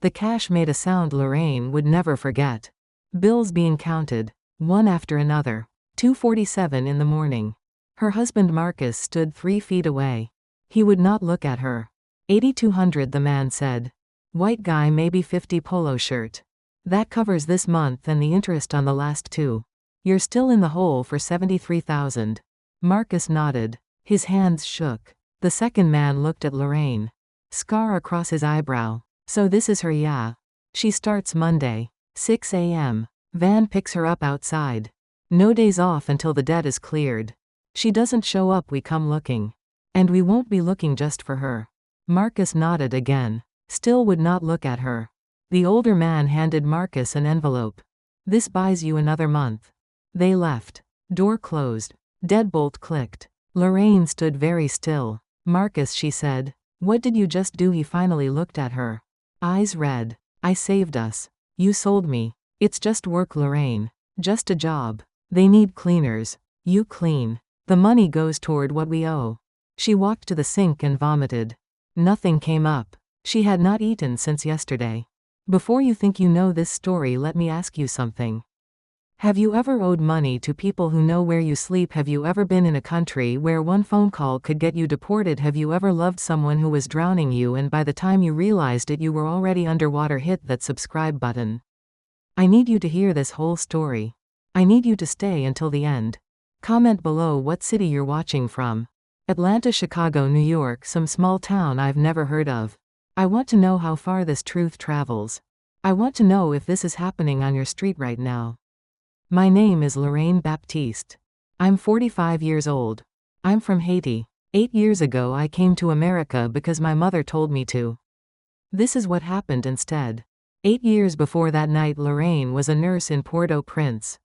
The cash made a sound Lorraine would never forget. Bills being counted, one after another. 2:47 in the morning. Her husband Marcus stood 3 feet away. He would not look at her. 8,200, the man said. White guy, maybe 50, polo shirt. That covers this month and the interest on the last 2. You're still in the hole for 73,000. Marcus nodded. His hands shook. The second man looked at Lorraine. Scar across his eyebrow. So this is her, yeah. She starts Monday. 6 a.m. Van picks her up outside. No days off until the debt is cleared. She doesn't show up, we come looking. And we won't be looking just for her. Marcus nodded again. Still would not look at her. The older man handed Marcus an envelope. This buys you another month. They left. Door closed. Deadbolt clicked. Lorraine stood very still. Marcus, she said. What did you just do? He finally looked at her. Eyes red. I saved us. You sold me. It's just work, Lorraine. Just a job. They need cleaners. You clean. The money goes toward what we owe. She walked to the sink and vomited. Nothing came up. She had not eaten since yesterday. Before you think you know this story, let me ask you something. Have you ever owed money to people who know where you sleep? Have you ever been in a country where one phone call could get you deported? Have you ever loved someone who was drowning you and by the time you realized it you were already underwater? Hit that subscribe button. I need you to hear this whole story. I need you to stay until the end. Comment below what city you're watching from. Atlanta, Chicago, New York, some small town I've never heard of. I want to know how far this truth travels. I want to know if this is happening on your street right now. My name is Lorraine Baptiste. I'm 45 years old. I'm from Haiti. 8 years ago I came to America because my mother told me to. This is what happened instead. 8 years before that night, Lorraine was a nurse in Port-au-Prince.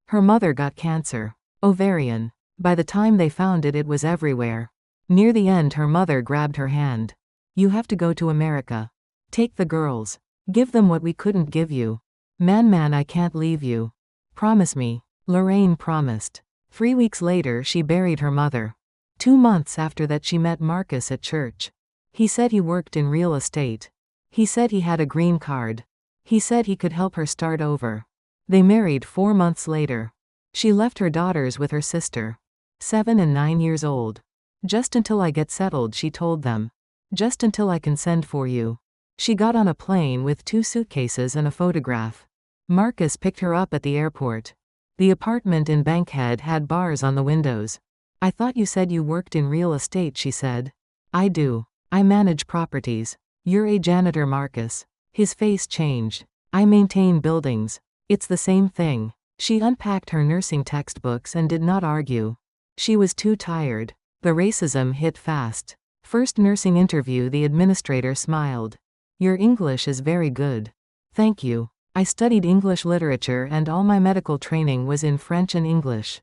Her mother got cancer. Ovarian. By the time they found it, it was everywhere. Near the end, her mother grabbed her hand. You have to go to America. Take the girls. Give them what we couldn't give you. Man, I can't leave you. Promise me. Lorraine promised. 3 weeks later, she buried her mother. 2 months after that, she met Marcus at church. He said he worked in real estate. He said he had a green card. He said he could help her start over. They married 4 months later. She left her daughters with her sister. 7 and 9 years old. Just until I get settled, she told them. Just until I can send for you. She got on a plane with 2 suitcases and a photograph. Marcus picked her up at the airport. The apartment in Bankhead had bars on the windows. I thought you said you worked in real estate, she said. I do. I manage properties. You're a janitor, Marcus. His face changed. I maintain buildings. It's the same thing. She unpacked her nursing textbooks and did not argue. She was too tired. The racism hit fast. First nursing interview, the administrator smiled. Your English is very good. Thank you. I studied English literature and all my medical training was in French and English.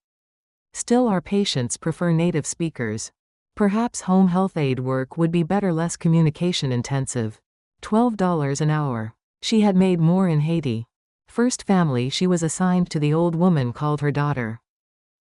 Still, our patients prefer native speakers. Perhaps home health aide work would be better, less communication intensive. $12 an hour. She had made more in Haiti. First family she was assigned to, the old woman called her daughter.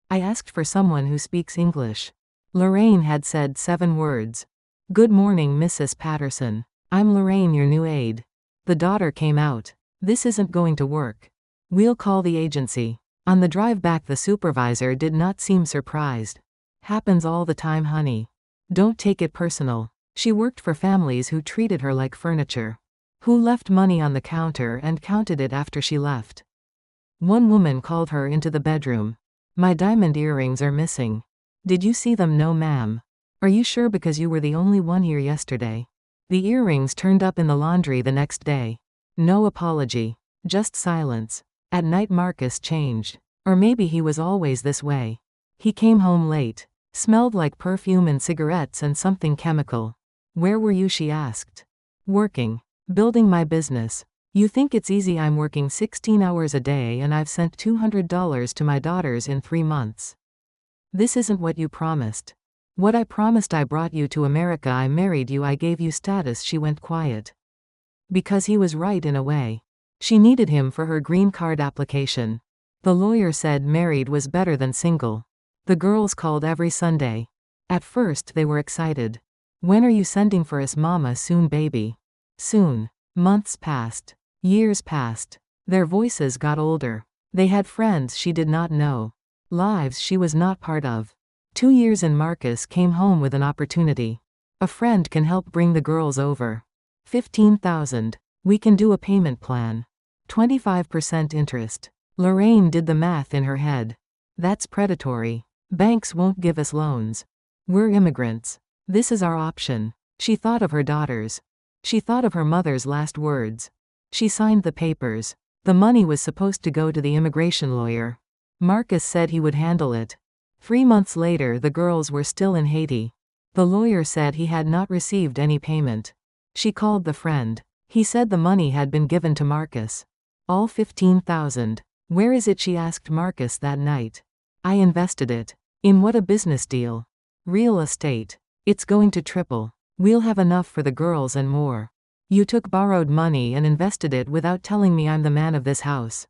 I asked for someone who speaks English. Lorraine had said 7 words. Good morning, Mrs. Patterson. I'm Lorraine, your new aide. The daughter came out. This isn't going to work. We'll call the agency. On the drive back, the supervisor did not seem surprised. Happens all the time, honey. Don't take it personal. She worked for families who treated her like furniture. Who left money on the counter and counted it after she left. One woman called her into the bedroom. My diamond earrings are missing. Did you see them? No, ma'am. Are you sure? Because you were the only one here yesterday. The earrings turned up in the laundry the next day. No apology. Just silence. At night, Marcus changed. Or maybe he was always this way. He came home late. Smelled like perfume and cigarettes and something chemical. Where were you? She asked. Working. Building my business. You think it's easy? I'm working 16 hours a day and I've sent $200 to my daughters in 3 months. This isn't what you promised. What I promised: I brought you to America, I married you, I gave you status. She went quiet. Because he was right in a way. She needed him for her green card application. The lawyer said married was better than single. The girls called every Sunday. At first they were excited. When are you sending for us, mama? Soon, baby. Soon. Months passed. Years passed. Their voices got older. They had friends she did not know. Lives she was not part of. 2 years and Marcus came home with an opportunity. A friend can help bring the girls over. 15,000. We can do a payment plan. 25% interest. Lorraine did the math in her head. That's predatory. Banks won't give us loans. We're immigrants. This is our option. She thought of her daughters. She thought of her mother's last words. She signed the papers. The money was supposed to go to the immigration lawyer. Marcus said he would handle it. 3 months later, the girls were still in Haiti. The lawyer said he had not received any payment. She called the friend. He said the money had been given to Marcus. All 15,000. Where is it? She asked Marcus that night. I invested it. In what? A business deal. Real estate. It's going to triple. We'll have enough for the girls and more. You took borrowed money and invested it without telling me I'm the man of this house.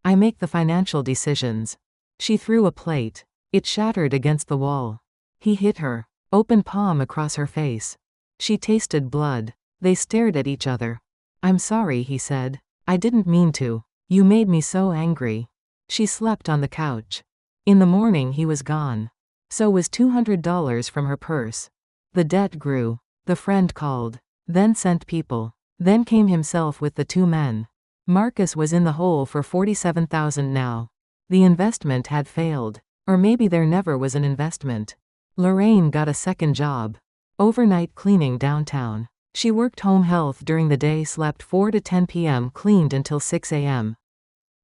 I make the financial decisions. She threw a plate. It shattered against the wall. He hit her. Open palm across her face. She tasted blood. They stared at each other. I'm sorry, he said. I didn't mean to. You made me so angry. She slept on the couch. In the morning he was gone. So was $200 from her purse. The debt grew. The friend called. Then sent people. Then came himself with the 2 men. Marcus was in the hole for $47,000 now. The investment had failed. Or maybe there never was an investment. Lorraine got a second job. Overnight cleaning downtown. She worked home health during the day, slept 4 to 10 p.m., cleaned until 6 a.m.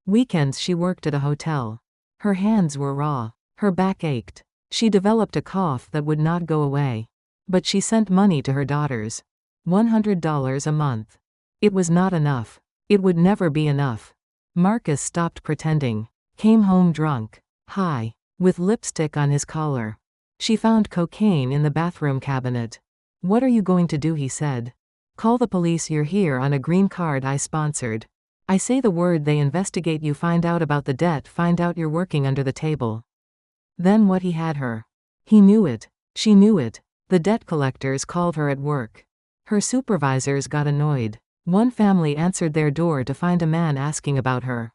Weekends she worked at a hotel. Her hands were raw. Her back ached. She developed a cough that would not go away. But she sent money to her daughters. $100 a month. It was not enough. It would never be enough. Marcus stopped pretending. Came home drunk. High. With lipstick on his collar. She found cocaine in the bathroom cabinet. What are you going to do? He said. Call the police. You're here on a green card I sponsored. I say the word, they investigate you, find out about the debt, find out you're working under the table. Then what? He had her. He knew it. She knew it. The debt collectors called her at work. Her supervisors got annoyed. One family answered their door to find a man asking about her.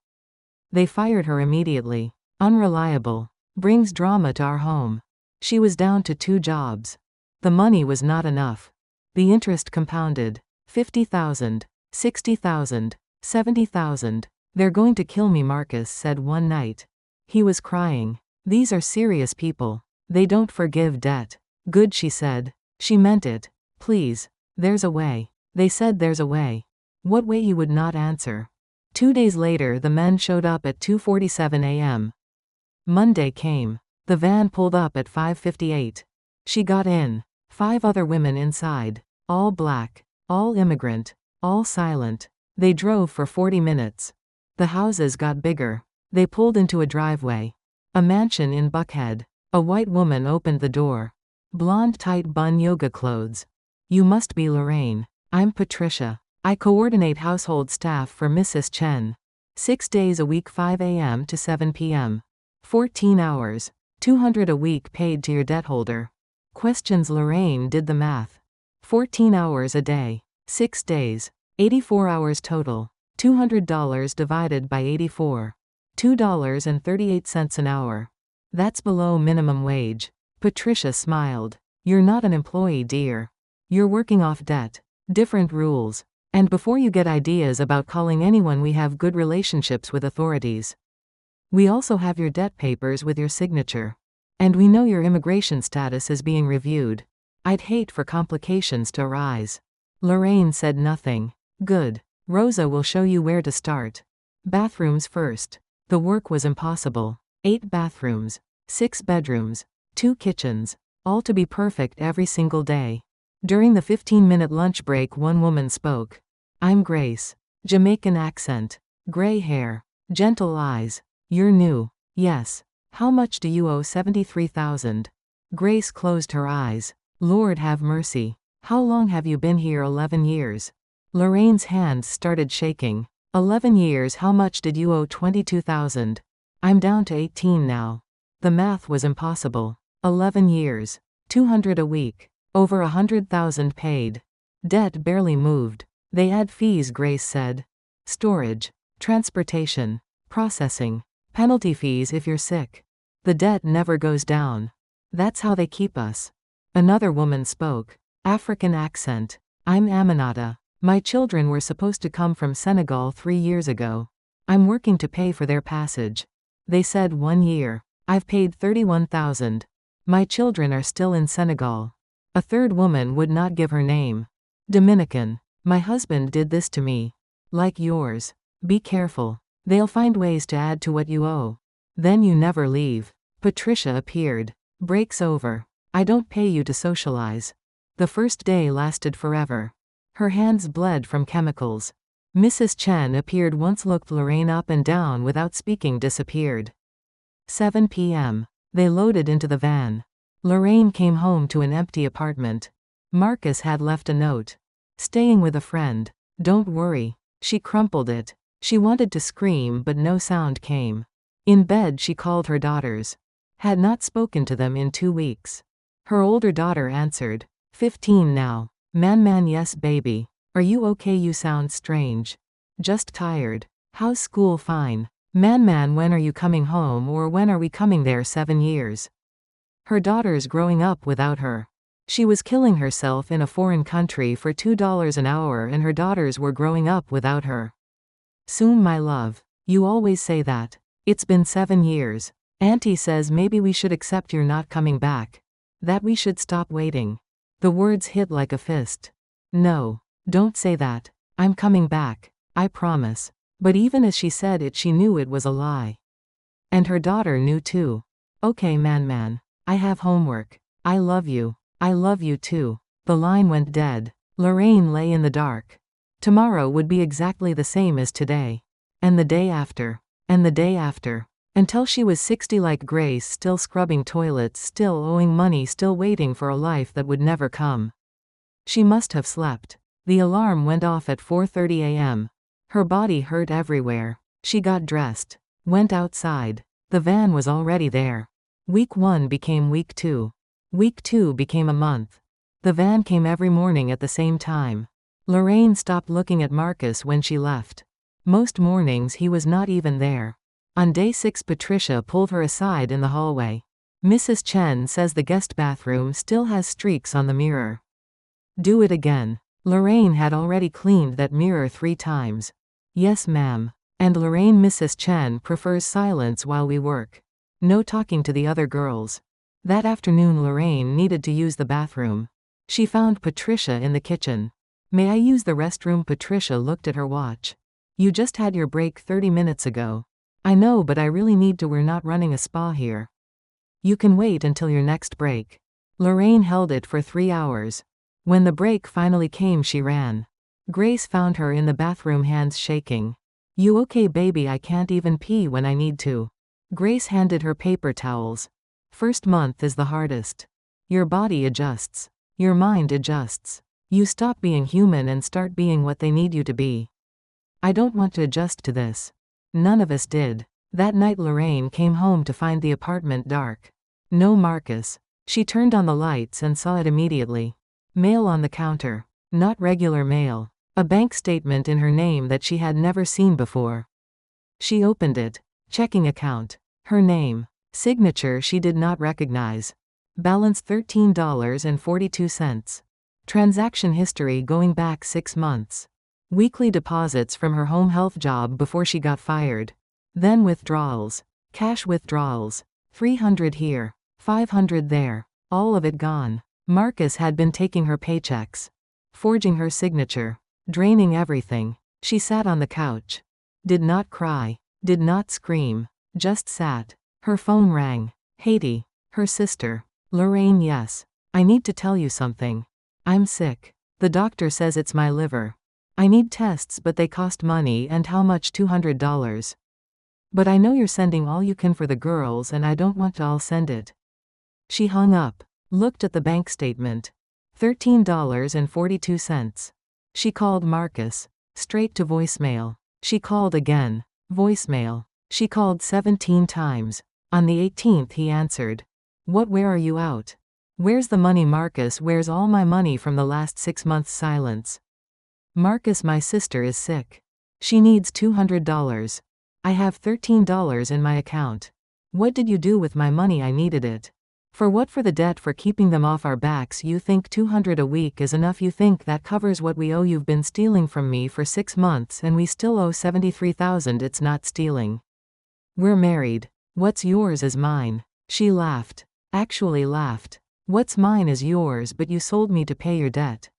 They fired her immediately. Unreliable. Brings drama to our home. She was down to 2 jobs. The money was not enough. The interest compounded. 50,000. 60,000. 70,000. They're going to kill me, Marcus said one night. He was crying. These are serious people. They don't forgive debt. Good, she said. She meant it. Please. There's a way. They said there's a way. What way? He would not answer. 2 days later the men showed up at 2:47 a.m. Monday came. The van pulled up at 5:58. She got in. 5 other women inside. All black. All immigrant. All silent. They drove for 40 minutes. The houses got bigger. They pulled into a driveway. A mansion in Buckhead. A white woman opened the door. Blonde tight bun yoga clothes. You must be Lorraine. I'm Patricia. I coordinate household staff for Mrs. Chen. 6 days a week, 5 a.m. to 7 p.m. 14 hours. 200 a week paid to your debt holder. Questions? Lorraine did the math. 14 hours a day. 6 days. 84 hours total. $200 divided by 84. $2.38 an hour. That's below minimum wage. Patricia smiled. You're not an employee, dear. You're working off debt. Different rules. And before you get ideas about calling anyone, we have good relationships with authorities. We also have your debt papers with your signature. And we know your immigration status is being reviewed. I'd hate for complications to arise. Lorraine said nothing. Good. Rosa will show you where to start. Bathrooms first. The work was impossible. 8 bathrooms. 6 bedrooms. 2 kitchens. All to be perfect every single day. During the 15-minute lunch break, one woman spoke. I'm Grace. Jamaican accent. Gray hair. Gentle eyes. You're new. Yes. How much do you owe? 73,000. Grace closed her eyes. Lord have mercy. How long have you been here? 11 years. Lorraine's hands started shaking. 11 years. How much did you owe? 22,000. I'm down to 18 now. The math was impossible. 11 years. 200 a week. Over 100,000 paid. Debt barely moved. They add fees, Grace said. Storage, transportation, processing, penalty fees if you're sick. The debt never goes down. That's how they keep us. Another woman spoke. African accent. I'm Aminata. My children were supposed to come from Senegal 3 years ago. I'm working to pay for their passage. They said 1 year. I've paid 31,000. My children are still in Senegal. A third woman would not give her name. Dominican. My husband did this to me. Like yours. Be careful. They'll find ways to add to what you owe. Then you never leave. Patricia appeared. Break's over. I don't pay you to socialize. The first day lasted forever. Her hands bled from chemicals. Mrs. Chen appeared once, looked Lorraine up and down without speaking, disappeared. 7 p.m. They loaded into the van. Lorraine came home to an empty apartment. Marcus had left a note. Staying with a friend. Don't worry. She crumpled it. She wanted to scream but no sound came. In bed she called her daughters. Had not spoken to them in 2 weeks. Her older daughter answered. 15 now. Man, yes baby. Are you okay? You sound strange. Just tired. How's school? Fine. Man, when are you coming home, or when are we coming there? 7 years. Her daughter's growing up without her. She was killing herself in a foreign country for $2 an hour and her daughters were growing up without her. Soon, my love. You always say that. It's been 7 years. Auntie says maybe we should accept you're not coming back. That we should stop waiting. The words hit like a fist. No. Don't say that. I'm coming back. I promise. But even as she said it, she knew it was a lie. And her daughter knew too. Okay, man. I have homework. I love you. I love you too. The line went dead. Lorraine lay in the dark. Tomorrow would be exactly the same as today. And the day after. And the day after. Until she was 60, like Grace, still scrubbing toilets, still owing money, still waiting for a life that would never come. She must have slept. The alarm went off at 4:30 a.m. Her body hurt everywhere. She got dressed. Went outside. The van was already there. Week 1 became week 2. Week 2 became a month. The van came every morning at the same time. Lorraine stopped looking at Marcus when she left. Most mornings he was not even there. On day 6, Patricia pulled her aside in the hallway. Mrs. Chen says the guest bathroom still has streaks on the mirror. Do it again. Lorraine had already cleaned that mirror 3 times. Yes, ma'am. And Lorraine, Mrs. Chen prefers silence while we work. No talking to the other girls. That afternoon Lorraine needed to use the bathroom. She found Patricia in the kitchen. May I use the restroom? Patricia looked at her watch. You just had your break 30 minutes ago. I know, but I really need to. We're not running a spa here. You can wait until your next break. Lorraine held it for 3 hours. When the break finally came, she ran. Grace found her in the bathroom, hands shaking. You okay, baby? I can't even pee when I need to. Grace handed her paper towels. First month is the hardest. Your body adjusts. Your mind adjusts. You stop being human and start being what they need you to be. I don't want to adjust to this. None of us did. That night Lorraine came home to find the apartment dark. No Marcus. She turned on the lights and saw it immediately. Mail on the counter. Not regular mail. A bank statement in her name that she had never seen before. She opened it. Checking account. Her name. Signature she did not recognize. Balance $13.42. Transaction history going back 6 months. Weekly deposits from her home health job before she got fired. Then withdrawals. Cash withdrawals. 300 here. 500 there. All of it gone. Marcus had been taking her paychecks. Forging her signature. Draining everything. She sat on the couch. Did not cry. Did not scream. Just sat. Her phone rang. Haiti. Her sister. Lorraine, yes. I need to tell you something. I'm sick. The doctor says it's my liver. I need tests, but they cost money. And how much? $200. But I know you're sending all you can for the girls and I don't want to. I'll send it. She hung up. Looked at the bank statement. $13.42. She called Marcus. Straight to voicemail. She called again. Voicemail. She called 17 times. On the 18th he answered. What? Where are you out? Where's the money? Marcus, where's all my money from the last 6 months? Silence. Marcus, my sister is sick. She needs $200. I have $13 in my account. What did you do with my money? I needed it. For what? For the debt, for keeping them off our backs. You think $200 a week is enough? You think that covers what we owe? You've been stealing from me for 6 months and we still owe $73,000. It's not stealing. We're married. What's yours is mine. She laughed. Actually laughed. What's mine is yours, but you sold me to pay your debt.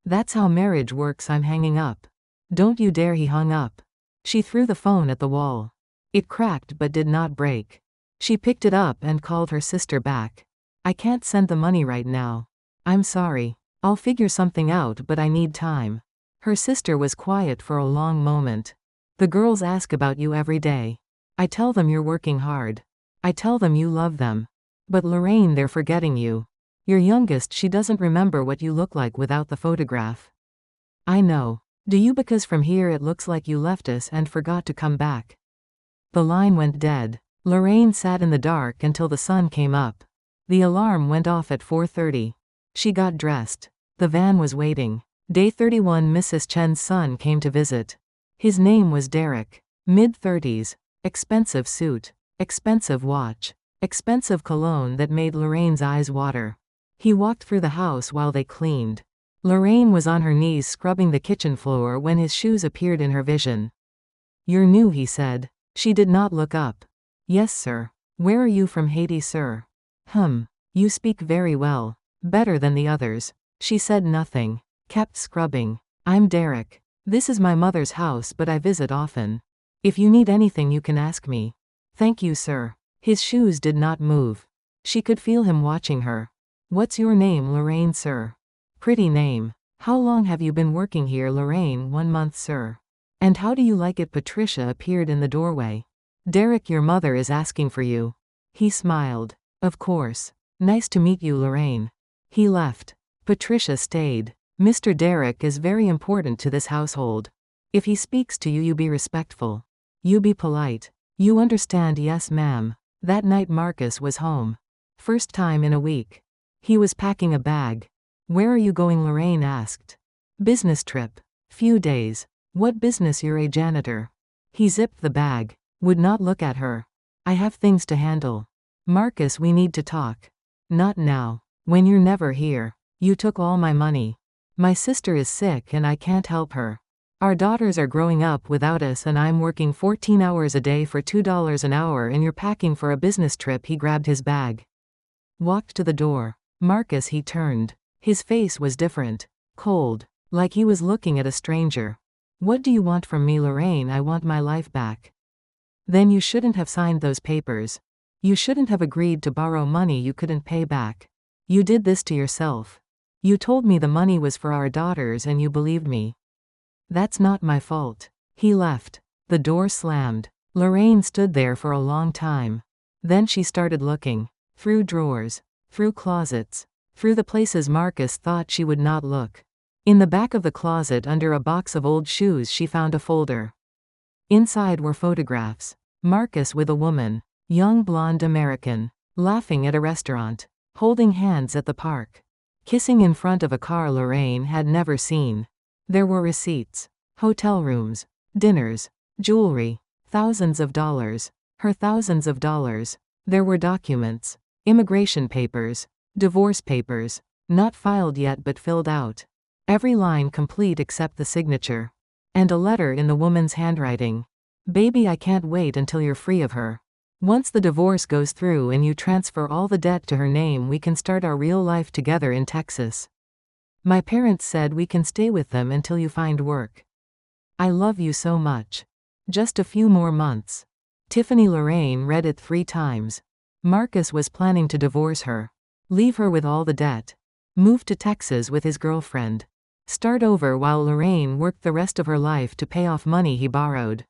That's how marriage works. I'm hanging up. Don't you dare. He hung up. She threw the phone at the wall. It cracked but did not break. She picked it up and called her sister back. I can't send the money right now. I'm sorry. I'll figure something out, but I need time. Her sister was quiet for a long moment. The girls ask about you every day. I tell them you're working hard. I tell them you love them. But Lorraine, they're forgetting you. Your youngest, she doesn't remember what you look like without the photograph. I know. Do you? Because from here it looks like you left us and forgot to come back. The line went dead. Lorraine sat in the dark until the sun came up. The alarm went off at 4:30. She got dressed. The van was waiting. Day 31. Mrs. Chen's son came to visit. His name was Derek. Mid-30s. Expensive suit. Expensive watch. Expensive cologne that made Lorraine's eyes water. He walked through the house while they cleaned. Lorraine was on her knees scrubbing the kitchen floor when his shoes appeared in her vision. You're new, he said. She did not look up. Yes, sir. Where are you from? Haiti, sir. You speak very well. Better than the others. She said nothing. Kept scrubbing. I'm Derek. This is my mother's house, but I visit often. If you need anything you can ask me. Thank you, sir. His shoes did not move. She could feel him watching her. What's your name? Lorraine, sir. Pretty name. How long have you been working here? Lorraine, 1 month, sir. And how do you like it? Patricia appeared in the doorway. Derek, your mother is asking for you. He smiled. Of course. Nice to meet you, Lorraine. He left. Patricia stayed. Mr. Derek is very important to this household. If he speaks to you, you be respectful. You be polite. You understand? Yes, ma'am. That night Marcus was home. First time in a week. He was packing a bag. Where are you going? Lorraine asked. Business trip. Few days. What business? You're a janitor. He zipped the bag. Would not look at her. I have things to handle. Marcus, we need to talk. Not now. When you're never here. You took all my money. My sister is sick and I can't help her. Our daughters are growing up without us and I'm working 14 hours a day for $2 an hour and you're packing for a business trip. He grabbed his bag. Walked to the door. Marcus, he turned. His face was different. Cold. Like he was looking at a stranger. What do you want from me? Lorraine, I want my life back. Then you shouldn't have signed those papers. You shouldn't have agreed to borrow money you couldn't pay back. You did this to yourself. You told me the money was for our daughters and you believed me. That's not my fault. He left. The door slammed. Lorraine stood there for a long time. Then she started looking. Through drawers. Through closets. Through the places Marcus thought she would not look. In the back of the closet under a box of old shoes she found a folder. Inside were photographs. Marcus with a woman. Young blonde American. Laughing at a restaurant. Holding hands at the park. Kissing in front of a car Lorraine had never seen. There were receipts. Hotel rooms. Dinners. Jewelry. Thousands of dollars. Her thousands of dollars. There were documents. Immigration papers. Divorce papers. Not filed yet but filled out. Every line complete except the signature. And a letter in the woman's handwriting. Baby, I can't wait until you're free of her. Once the divorce goes through and you transfer all the debt to her name, we can start our real life together in Texas. My parents said we can stay with them until you find work. I love you so much. Just a few more months. Tiffany. Lorraine read it 3 times. Marcus was planning to divorce her. Leave her with all the debt. Move to Texas with his girlfriend. Start over while Lorraine worked the rest of her life to pay off money he borrowed.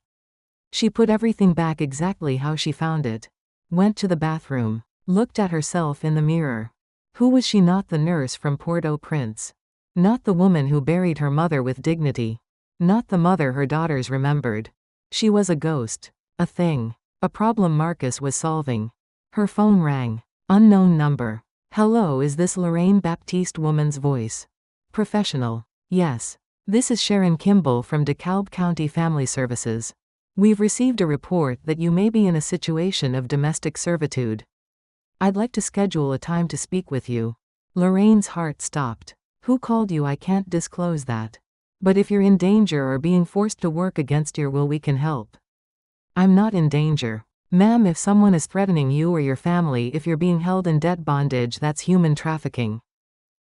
She put everything back exactly how she found it. Went to the bathroom. Looked at herself in the mirror. Who was she? Not the nurse from Port-au-Prince. Not the woman who buried her mother with dignity. Not the mother her daughters remembered. She was a ghost. A thing. A problem Marcus was solving. Her phone rang. Unknown number. Hello, is this Lorraine? Baptiste woman's voice. Professional. Yes. This is Sharon Kimball from DeKalb County Family Services. We've received a report that you may be in a situation of domestic servitude. I'd like to schedule a time to speak with you. Lorraine's heart stopped. Who called you? I can't disclose that. But if you're in danger or being forced to work against your will, we can help. I'm not in danger. Ma'am, if someone is threatening you or your family, if you're being held in debt bondage, that's human trafficking.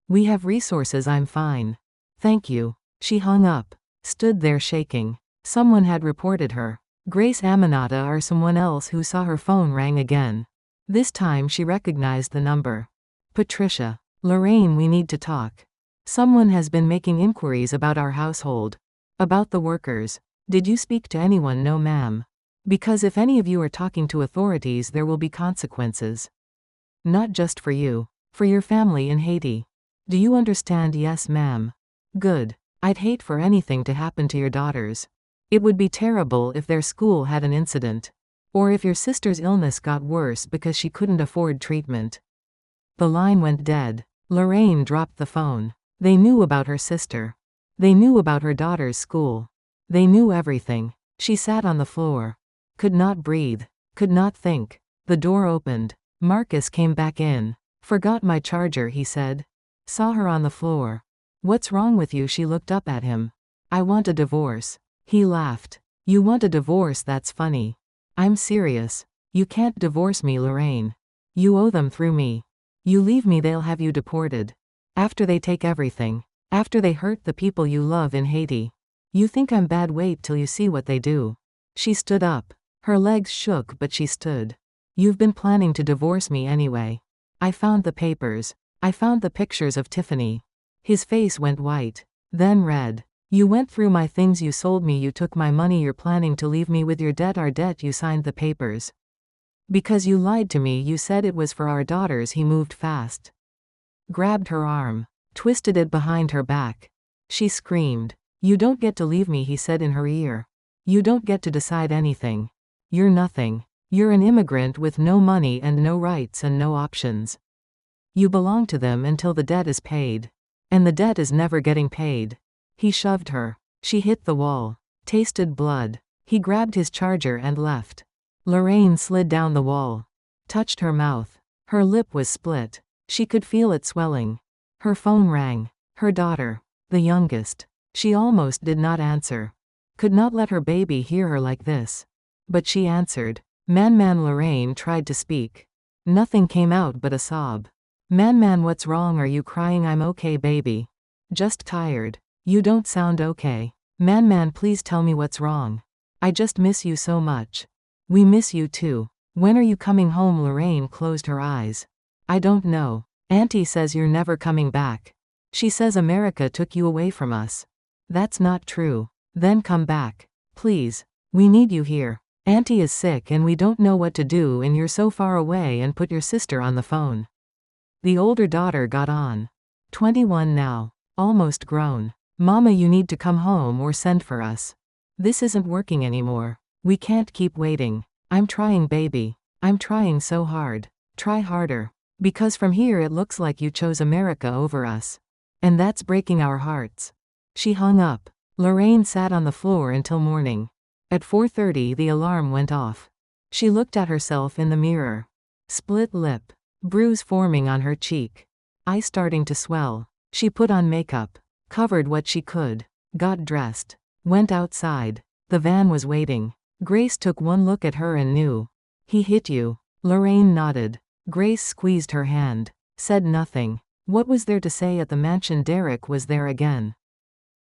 We have resources. I'm fine. Thank you. She hung up, stood there shaking. Someone had reported her. Grace Aminata or someone else who saw her phone rang again. This time she recognized the number. Patricia. Lorraine, we need to talk. Someone has been making inquiries about our household. About the workers. Did you speak to anyone? No, ma'am. Because if any of you are talking to authorities, there will be consequences. Not just for you. For your family in Haiti. Do you understand? Yes, ma'am. Good. I'd hate for anything to happen to your daughters. It would be terrible if their school had an incident. Or if your sister's illness got worse because she couldn't afford treatment. The line went dead. Lorraine dropped the phone. They knew about her sister. They knew about her daughter's school. They knew everything. She sat on the floor. Could not breathe. Could not think. The door opened. Marcus came back in. Forgot my charger, he said. Saw her on the floor. What's wrong with you? She looked up at him. I want a divorce. He laughed. You want a divorce? That's funny. I'm serious. You can't divorce me, Lorraine. You owe them through me. You leave me, they'll have you deported. After they take everything. After they hurt the people you love in Haiti. You think I'm bad? Wait till you see what they do. She stood up. Her legs shook, but she stood. You've been planning to divorce me anyway. I found the papers. I found the pictures of Tiffany. His face went white. Then red. You went through my things, you sold me, you took my money, you're planning to leave me with your debt, our debt, you signed the papers. Because you lied to me, you said it was for our daughters. He moved fast. Grabbed her arm. Twisted it behind her back. She screamed. You don't get to leave me, he said in her ear. You don't get to decide anything. You're nothing. You're an immigrant with no money and no rights and no options. You belong to them until the debt is paid. And the debt is never getting paid. He shoved her. She hit the wall. Tasted blood. He grabbed his charger and left. Lorraine slid down the wall. Touched her mouth. Her lip was split. She could feel it swelling. Her phone rang. Her daughter. The youngest. She almost did not answer. Could not let her baby hear her like this. But she answered. Man, Lorraine tried to speak. Nothing came out but a sob. Man, what's wrong? Are you crying? I'm okay, baby. Just tired. You don't sound okay. Man, please tell me what's wrong. I just miss you so much. We miss you too. When are you coming home? Lorraine closed her eyes. I don't know. Auntie says you're never coming back. She says America took you away from us. That's not true. Then come back. Please. We need you here. Auntie is sick and we don't know what to do, and you're so far away, and put your sister on the phone. The older daughter got on. 21 now. Almost grown. Mama, you need to come home or send for us. This isn't working anymore. We can't keep waiting. I'm trying, baby. I'm trying so hard. Try harder. Because from here it looks like you chose America over us. And that's breaking our hearts. She hung up. Lorraine sat on the floor until morning. At 4:30 the alarm went off. She looked at herself in the mirror. Split lip. Bruise forming on her cheek. Eye starting to swell. She put on makeup. Covered what she could. Got dressed. Went outside. The van was waiting. Grace took one look at her and knew. He hit you. Lorraine nodded. Grace squeezed her hand. Said nothing. What was there to say at the mansion? Derek was there again.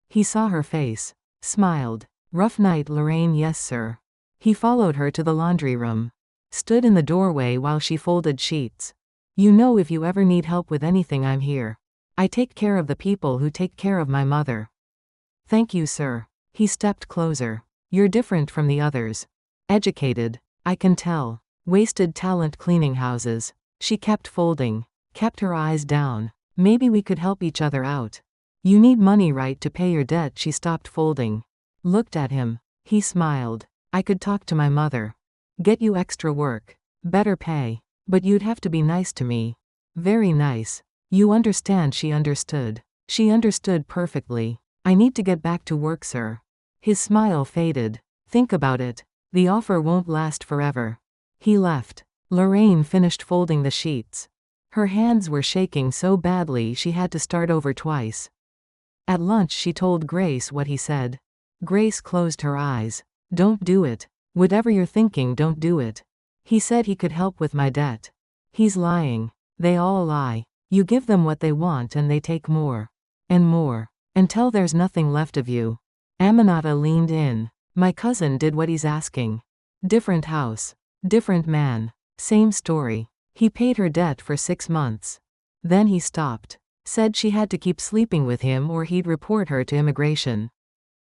He saw her face. Smiled. Rough night, Lorraine? Yes, sir. He followed her to the laundry room. Stood in the doorway while she folded sheets. You know, if you ever need help with anything, I'm here. I take care of the people who take care of my mother. Thank you, sir. He stepped closer. You're different from the others. Educated. I can tell. Wasted talent cleaning houses. She kept folding. Kept her eyes down. Maybe we could help each other out. You need money, right, to pay your debt? She stopped folding. Looked at him. He smiled. I could talk to my mother. Get you extra work. Better pay. But you'd have to be nice to me. Very nice. You understand? She understood. She understood perfectly. I need to get back to work, sir. His smile faded. Think about it. The offer won't last forever. He left. Lorraine finished folding the sheets. Her hands were shaking so badly she had to start over twice. At lunch she told Grace what he said. Grace closed her eyes. Don't do it. Whatever you're thinking, don't do it. He said he could help with my debt. He's lying. They all lie. You give them what they want and they take more. And more. Until there's nothing left of you. Aminata leaned in. My cousin did what he's asking. Different house. Different man. Same story. He paid her debt for 6 months. Then he stopped. Said she had to keep sleeping with him or he'd report her to immigration.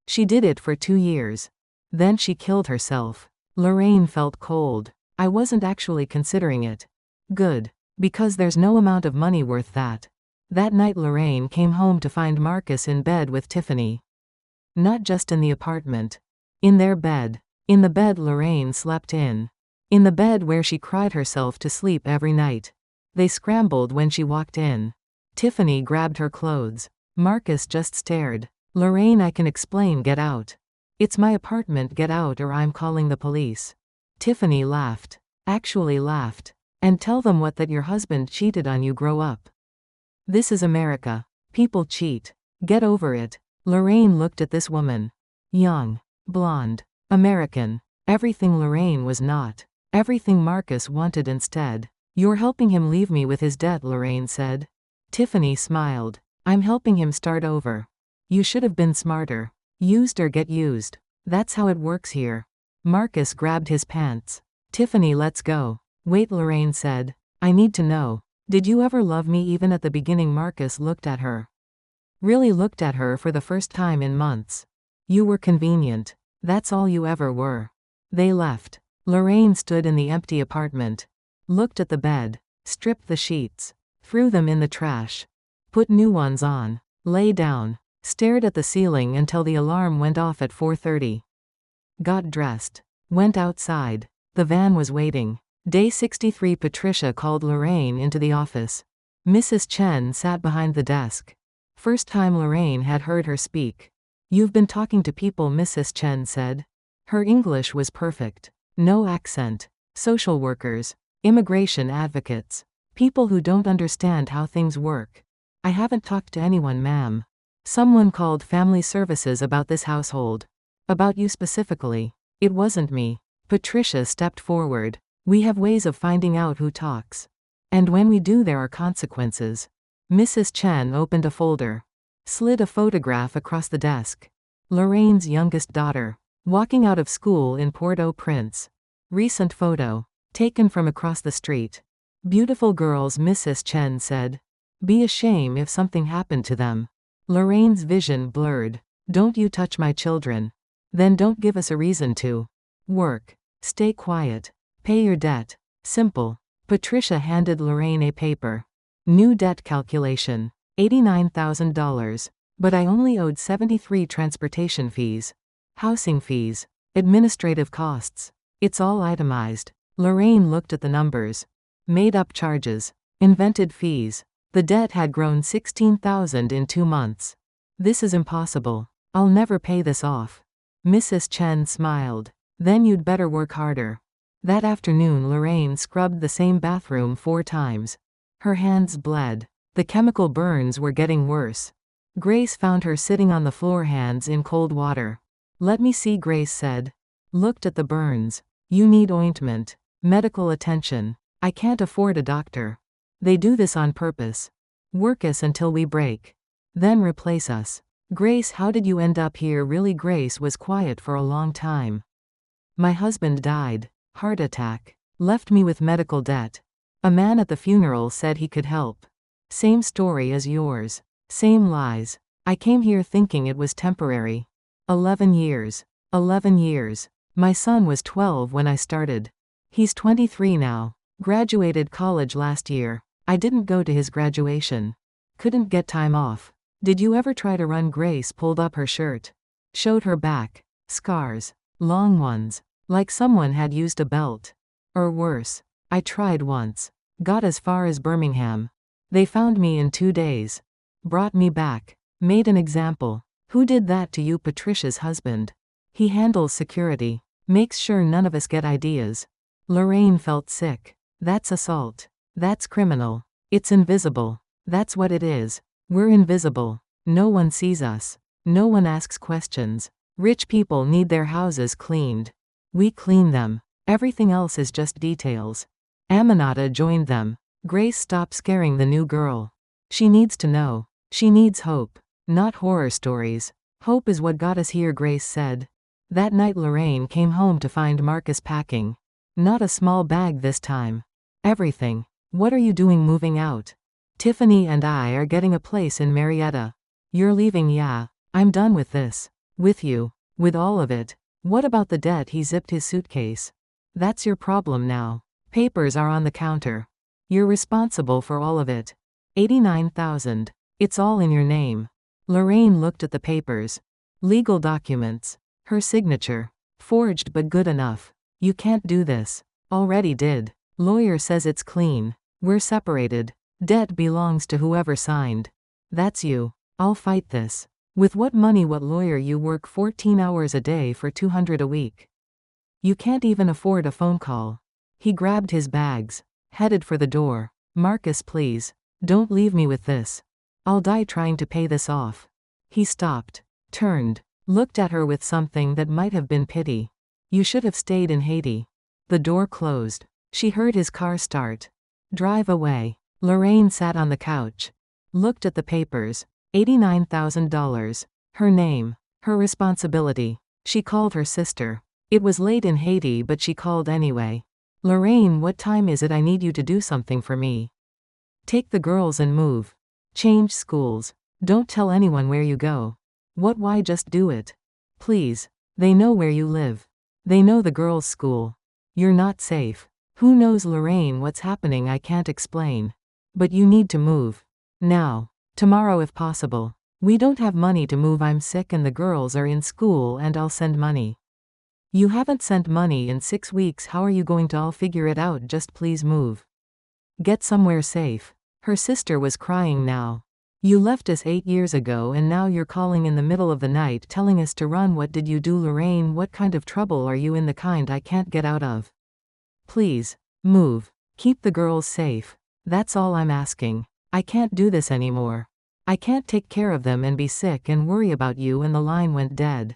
She did it for 2 years. Then she killed herself. Lorraine felt cold. I wasn't actually considering it. Good. Because there's no amount of money worth that. That night Lorraine came home to find Marcus in bed with Tiffany. Not just in the apartment. In their bed. In the bed Lorraine slept in. In the bed where she cried herself to sleep every night. They scrambled when she walked in. Tiffany grabbed her clothes. Marcus just stared. Lorraine, I can explain, get out. It's my apartment, get out or I'm calling the police. Tiffany laughed. Actually laughed. And tell them what, that your husband cheated on you, grow up. This is America. People cheat. Get over it. Lorraine looked at this woman. Young. Blonde. American. Everything Lorraine was not. Everything Marcus wanted instead. You're helping him leave me with his debt, Lorraine said. Tiffany smiled. I'm helping him start over. You should have been smarter. Used or get used. That's how it works here. Marcus grabbed his pants. Tiffany, let's go. Wait, Lorraine said. I need to know. Did you ever love me even at the beginning? Marcus looked at her. Really looked at her for the first time in months. You were convenient. That's all you ever were. They left. Lorraine stood in the empty apartment. Looked at the bed. Stripped the sheets. Threw them in the trash. Put new ones on. Lay down. Stared at the ceiling until the alarm went off at 4:30. Got dressed. Went outside. The van was waiting. Day 63. Patricia called Lorraine into the office. Mrs. Chen sat behind the desk. First time Lorraine had heard her speak. You've been talking to people, Mrs. Chen said. Her English was perfect. No accent. Social workers. Immigration advocates. People who don't understand how things work. I haven't talked to anyone, ma'am. Someone called family services about this household. About you specifically. It wasn't me. Patricia stepped forward. We have ways of finding out who talks. And when we do, there are consequences. Mrs. Chen opened a folder. Slid a photograph across the desk. Lorraine's youngest daughter. Walking out of school in Port-au-Prince. Recent photo. Taken from across the street. Beautiful girls, Mrs. Chen said. Be a shame if something happened to them. Lorraine's vision blurred. Don't you touch my children. Then don't give us a reason to. Work. Stay quiet. Pay your debt. Simple. Patricia handed Lorraine a paper. New debt calculation. $89,000. But I only owed $73. Transportation fees. Housing fees. Administrative costs. It's all itemized. Lorraine looked at the numbers. Made up charges. Invented fees. The debt had grown $16,000 in 2 months. This is impossible. I'll never pay this off. Mrs. Chen smiled. Then you'd better work harder. That afternoon Lorraine scrubbed the same bathroom 4 times. Her hands bled. The chemical burns were getting worse. Grace found her sitting on the floor, hands in cold water. Let me see, Grace said. Looked at the burns. You need ointment. Medical attention. I can't afford a doctor. They do this on purpose. Work us until we break. Then replace us. Grace, how did you end up here? Really? Grace was quiet for a long time. My husband died. Heart attack. Left me with medical debt. A man at the funeral said he could help. Same story as yours. Same lies. I came here thinking it was temporary. 11 years. 11 years. My son was 12 when I started. He's 23 now. Graduated college last year. I didn't go to his graduation. Couldn't get time off. Did you ever try to run? Grace pulled up her shirt. Showed her back. Scars. Long ones. Like someone had used a belt. Or worse. I tried once. Got as far as Birmingham. They found me in 2 days. Brought me back. Made an example. Who did that to you? Patricia's husband. He handles security. Makes sure none of us get ideas. Lorraine felt sick. That's assault. That's criminal. It's invisible. That's what it is. We're invisible. No one sees us. No one asks questions. Rich people need their houses cleaned. We clean them. Everything else is just details. Aminata joined them. Grace, stop scaring the new girl. She needs to know. She needs hope. Not horror stories. Hope is what got us here, Grace said. That night Lorraine came home to find Marcus packing. Not a small bag this time. Everything. What are you doing moving out? Tiffany and I are getting a place in Marietta. You're leaving? Yeah. I'm done with this. With you. With all of it. What about the debt? He zipped his suitcase. That's your problem now. Papers are on the counter. You're responsible for all of it. 89,000. It's all in your name. Lorraine looked at the papers. Legal documents. Her signature. Forged but good enough. You can't do this. Already did. Lawyer says it's clean. We're separated. Debt belongs to whoever signed. That's you. I'll fight this. With what money? What lawyer? You work 14 hours a day for $200 a week. You can't even afford a phone call. He grabbed his bags. Headed for the door. Marcus, please. Don't leave me with this. I'll die trying to pay this off. He stopped. Turned. Looked at her with something that might have been pity. You should have stayed in Haiti. The door closed. She heard his car start. Drive away. Lorraine sat on the couch. Looked at the papers. $89,000. Her name. Her responsibility. She called her sister. It was late in Haiti, but she called anyway. Lorraine, what time is it? I need you to do something for me. Take the girls and move. Change schools. Don't tell anyone where you go. What? Why? Just do it. Please. They know where you live. They know the girls' school. You're not safe. Who knows, Lorraine, what's happening? I can't explain. But you need to move. Now. Tomorrow if possible. We don't have money to move. I'm sick and the girls are in school and I'll send money. You haven't sent money in 6 weeks. How are you going to? I'll figure it out. Just please move. Get somewhere safe. Her sister was crying now. You left us 8 years ago and now you're calling in the middle of the night telling us to run. What did you do, Lorraine? What kind of trouble are you in? The kind I can't get out of. Please. Move. Keep the girls safe. That's all I'm asking. I can't do this anymore. I can't take care of them and be sick and worry about you. And the line went dead.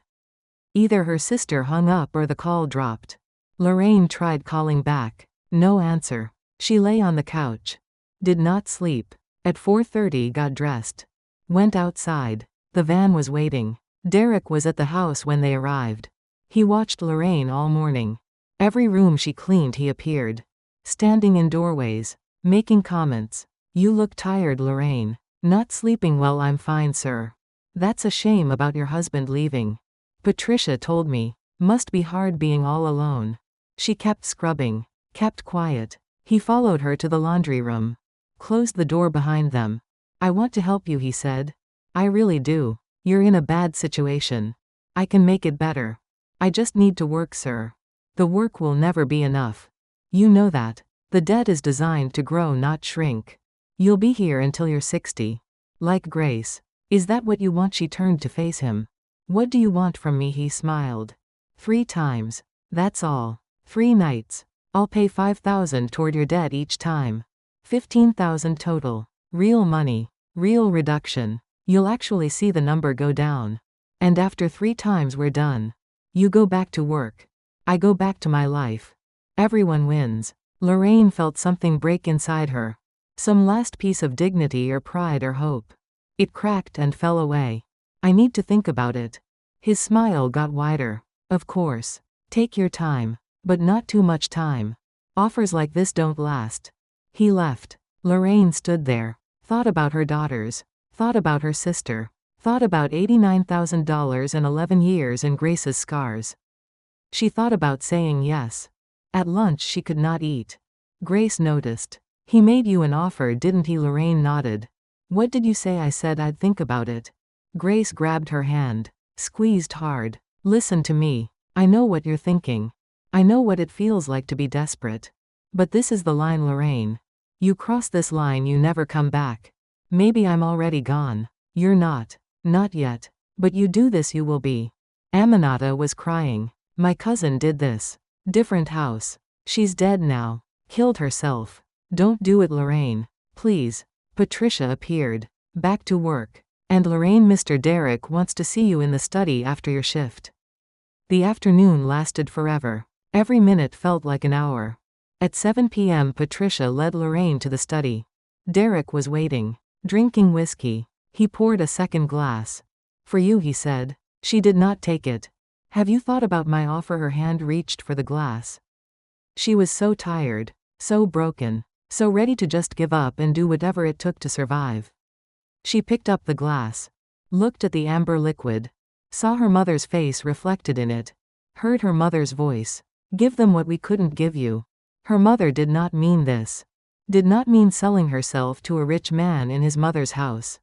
Either her sister hung up or the call dropped. Lorraine tried calling back. No answer. She lay on the couch. Did not sleep. At 4:30 got dressed. Went outside. The van was waiting. Derek was at the house when they arrived. He watched Lorraine all morning. Every room she cleaned he appeared. Standing in doorways. Making comments. You look tired, Lorraine. Not sleeping well? I'm fine, sir. That's a shame about your husband leaving. Patricia told me. Must be hard being all alone. She kept scrubbing. Kept quiet. He followed her to the laundry room. Closed the door behind them. I want to help you, he said. I really do. You're in a bad situation. I can make it better. I just need to work, sir. The work will never be enough. You know that. The debt is designed to grow, not shrink. You'll be here until you're 60. Like Grace. Is that what you want? She turned to face him. What do you want from me? He smiled. 3 times. That's all. 3 nights. I'll pay $5,000 toward your debt each time. $15,000 total. Real money. Real reduction. You'll actually see the number go down. And after 3 times we're done. You go back to work. I go back to my life. Everyone wins. Lorraine felt something break inside her. Some last piece of dignity or pride or hope. It cracked and fell away. I need to think about it. His smile got wider. Of course. Take your time. But not too much time. Offers like this don't last. He left. Lorraine stood there. Thought about her daughters. Thought about her sister. Thought about $89,000 and 11 years and Grace's scars. She thought about saying yes. At lunch she could not eat. Grace noticed. He made you an offer, didn't he? Lorraine nodded. What did you say? I said I'd think about it. Grace grabbed her hand. Squeezed hard. Listen to me. I know what you're thinking. I know what it feels like to be desperate. But this is the line, Lorraine. You cross this line, you never come back. Maybe I'm already gone. You're not. Not yet. But you do this, you will be. Aminata was crying. My cousin did this. Different house. She's dead now. Killed herself. Don't do it, Lorraine. Please. Patricia appeared. Back to work. And Lorraine, Mr. Derek wants to see you in the study after your shift. The afternoon lasted forever. Every minute felt like an hour. At 7 p.m. Patricia led Lorraine to the study. Derek was waiting. Drinking whiskey. He poured a second glass. For you, he said. She did not take it. Have you thought about my offer? Her hand reached for the glass. She was so tired. So broken. So ready to just give up and do whatever it took to survive. She picked up the glass. Looked at the amber liquid. Saw her mother's face reflected in it. Heard her mother's voice. Give them what we couldn't give you. Her mother did not mean this. Did not mean selling herself to a rich man in his mother's house.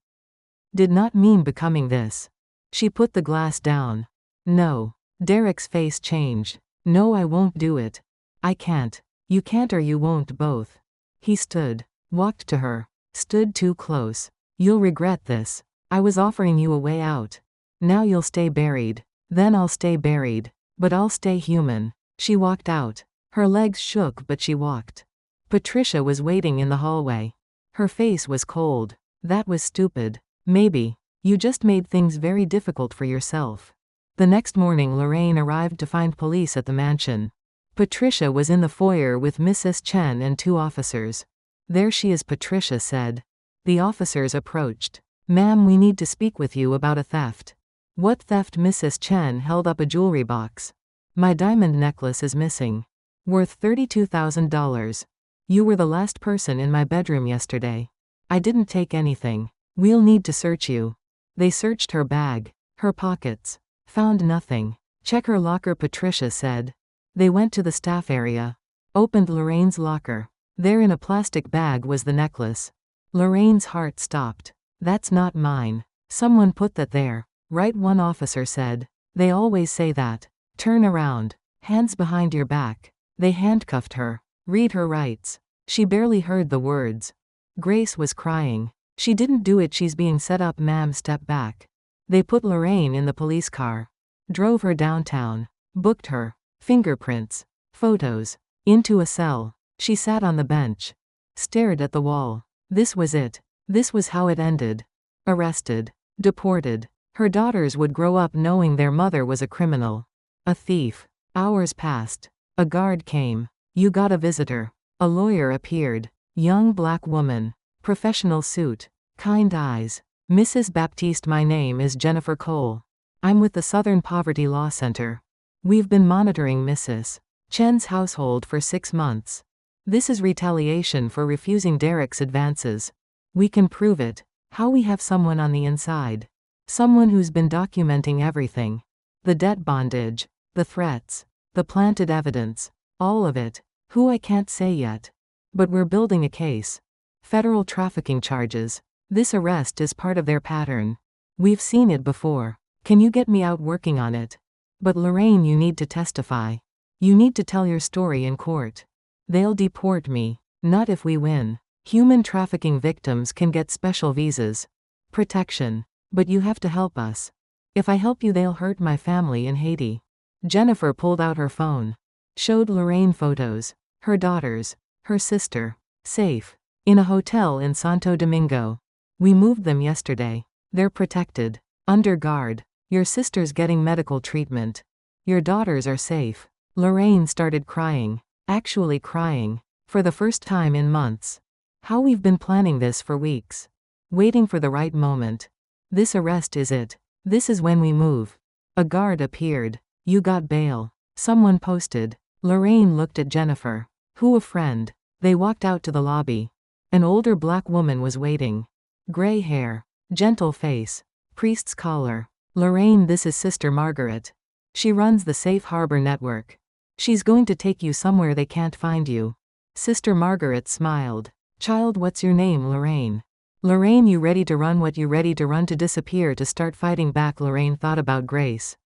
Did not mean becoming this. She put the glass down. No. Derek's face changed. No, I won't do it. I can't. You can't or you won't both. He stood. Walked to her. Stood too close. You'll regret this. I was offering you a way out. Now you'll stay buried. Then I'll stay buried. But I'll stay human. She walked out. Her legs shook, but she walked. Patricia was waiting in the hallway. Her face was cold. That was stupid. Maybe. You just made things very difficult for yourself. The next morning Lorraine arrived to find police at the mansion. Patricia was in the foyer with Mrs. Chen and 2 officers. There she is, Patricia said. The officers approached. Ma'am, we need to speak with you about a theft. What theft? Mrs. Chen held up a jewelry box. My diamond necklace is missing. Worth $32,000. You were the last person in my bedroom yesterday. I didn't take anything. We'll need to search you. They searched her bag. Her pockets. Found nothing. Check her locker, Patricia said. They went to the staff area. Opened Lorraine's locker. There in a plastic bag was the necklace. Lorraine's heart stopped. That's not mine. Someone put that there. Right, one officer said. They always say that. Turn around. Hands behind your back. They handcuffed her. Read her rights. She barely heard the words. Grace was crying. She didn't do it, she's being set up, ma'am, step back. They put Lorraine in the police car. Drove her downtown. Booked her. Fingerprints. Photos. Into a cell. She sat on the bench. Stared at the wall. This was it. This was how it ended. Arrested. Deported. Her daughters would grow up knowing their mother was a criminal. A thief. Hours passed. A guard came. You got a visitor. A lawyer appeared. Young black woman. Professional suit. Kind eyes. Mrs. Baptiste, my name is Jennifer Cole. I'm with the Southern Poverty Law Center. We've been monitoring Mrs. Chen's household for 6 months. This is retaliation for refusing Derek's advances. We can prove it. How? We have someone on the inside. Someone who's been documenting everything. The debt bondage. The threats. The planted evidence. All of it. Who? I can't say yet. But we're building a case. Federal trafficking charges. This arrest is part of their pattern. We've seen it before. Can you get me out working on it? But Lorraine, you need to testify. You need to tell your story in court. They'll deport me. Not if we win. Human trafficking victims can get special visas. Protection. But you have to help us. If I help you, they'll hurt my family in Haiti. Jennifer pulled out her phone. Showed Lorraine photos. Her daughters. Her sister. Safe. In a hotel in Santo Domingo. We moved them yesterday. They're protected. Under guard. Your sister's getting medical treatment. Your daughters are safe. Lorraine started crying. Actually crying. For the first time in months. How we've been planning this for weeks. Waiting for the right moment. This arrest is it. This is when we move. A guard appeared. You got bail. Someone posted. Lorraine looked at Jennifer. Who? A friend. They walked out to the lobby. An older black woman was waiting. Gray hair. Gentle face. Priest's collar. Lorraine, this is Sister Margaret. She runs the Safe Harbor Network. She's going to take you somewhere they can't find you. Sister Margaret smiled. Child, what's your name? Lorraine. Lorraine, you ready to run? What, you ready to run, to disappear, to start fighting back? Lorraine thought about Grace.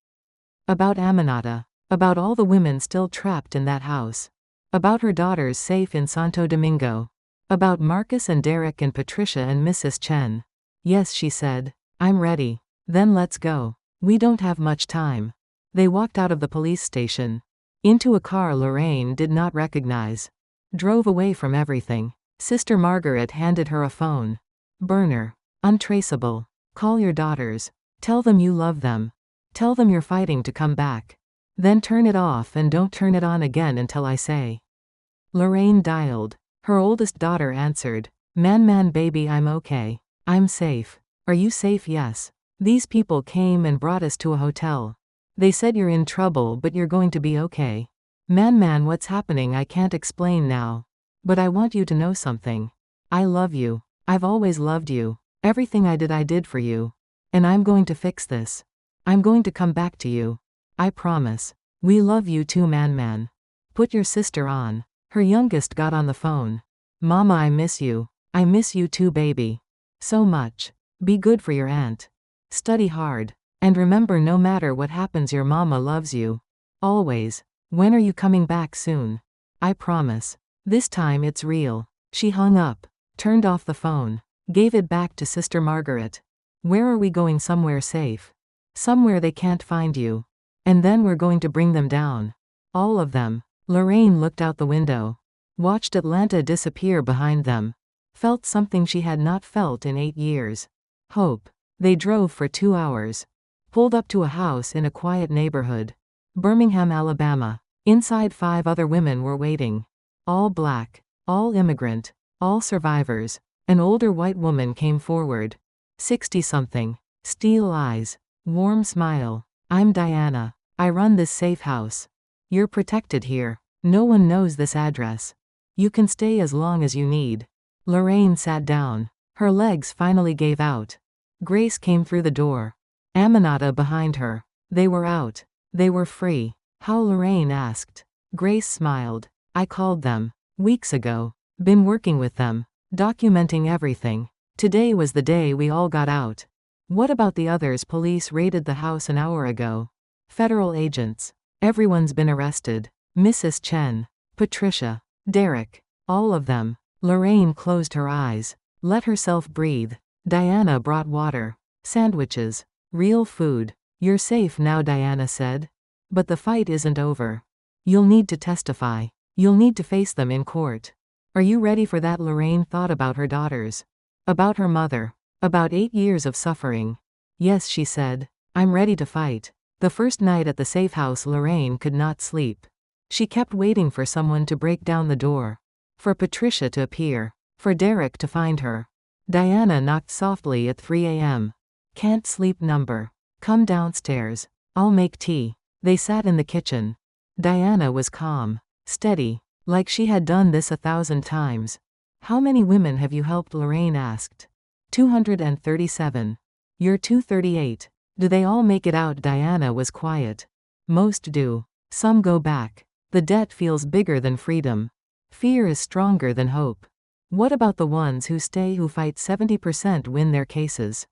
About Aminata. About all the women still trapped in that house. About her daughters safe in Santo Domingo. About Marcus and Derek and Patricia and Mrs. Chen. Yes, she said. I'm ready. Then let's go. We don't have much time. They walked out of the police station. Into a car Lorraine did not recognize. Drove away from everything. Sister Margaret handed her a phone. Burner. Untraceable. Call your daughters. Tell them you love them. Tell them you're fighting to come back. Then turn it off and don't turn it on again until I say. Lorraine dialed. Her oldest daughter answered. Man, baby, I'm okay. I'm safe. Are you safe? Yes. These people came and brought us to a hotel. They said you're in trouble but you're going to be okay. Man, what's happening I can't explain now. But I want you to know something. I love you. I've always loved you. Everything I did for you. And I'm going to fix this. I'm going to come back to you. I promise. We love you too, man. Put your sister on. Her youngest got on the phone. Mama, I miss you. I miss you too, baby. So much. Be good for your aunt. Study hard. And remember, no matter what happens, your mama loves you. Always. When are you coming back? Soon. I promise. This time it's real. She hung up. Turned off the phone. Gave it back to Sister Margaret. Where are we going? Somewhere safe. Somewhere they can't find you. And then we're going to bring them down. All of them. Lorraine looked out the window. Watched Atlanta disappear behind them. Felt something she had not felt in 8 years. Hope. They drove for 2 hours. Pulled up to a house in a quiet neighborhood. Birmingham, Alabama. Inside 5 other women were waiting. All black. All immigrant. All survivors. An older white woman came forward. 60-something. Steel eyes. Warm smile. I'm Diana. I run this safe house. You're protected here. No one knows this address. You can stay as long as you need. Lorraine sat down. Her legs finally gave out. Grace came through the door. Aminata behind her. They were out. They were free. How? Lorraine asked. Grace smiled. I called them. Weeks ago. Been working with them. Documenting everything. Today was the day we all got out. What about the others? Police raided the house an hour ago. Federal agents. Everyone's been arrested. Mrs. Chen. Patricia. Derek. All of them. Lorraine closed her eyes. Let herself breathe. Diana brought water. Sandwiches. Real food. You're safe now, Diana said. But the fight isn't over. You'll need to testify. You'll need to face them in court. Are you ready for that? Lorraine thought about her daughters. About her mother. About 8 years of suffering. Yes, she said. I'm ready to fight. The first night at the safe house, Lorraine could not sleep. She kept waiting for someone to break down the door. For Patricia to appear. For Derek to find her. Diana knocked softly at 3 a.m. Can't sleep number. Come downstairs. I'll make tea. They sat in the kitchen. Diana was calm. Steady. Like she had done this 1,000 times. How many women have you helped? Lorraine asked. 237. You're 238. Do they all make it out? Diana was quiet. Most do. Some go back. The debt feels bigger than freedom. Fear is stronger than hope. What about the ones who stay, who fight? 70% win their cases.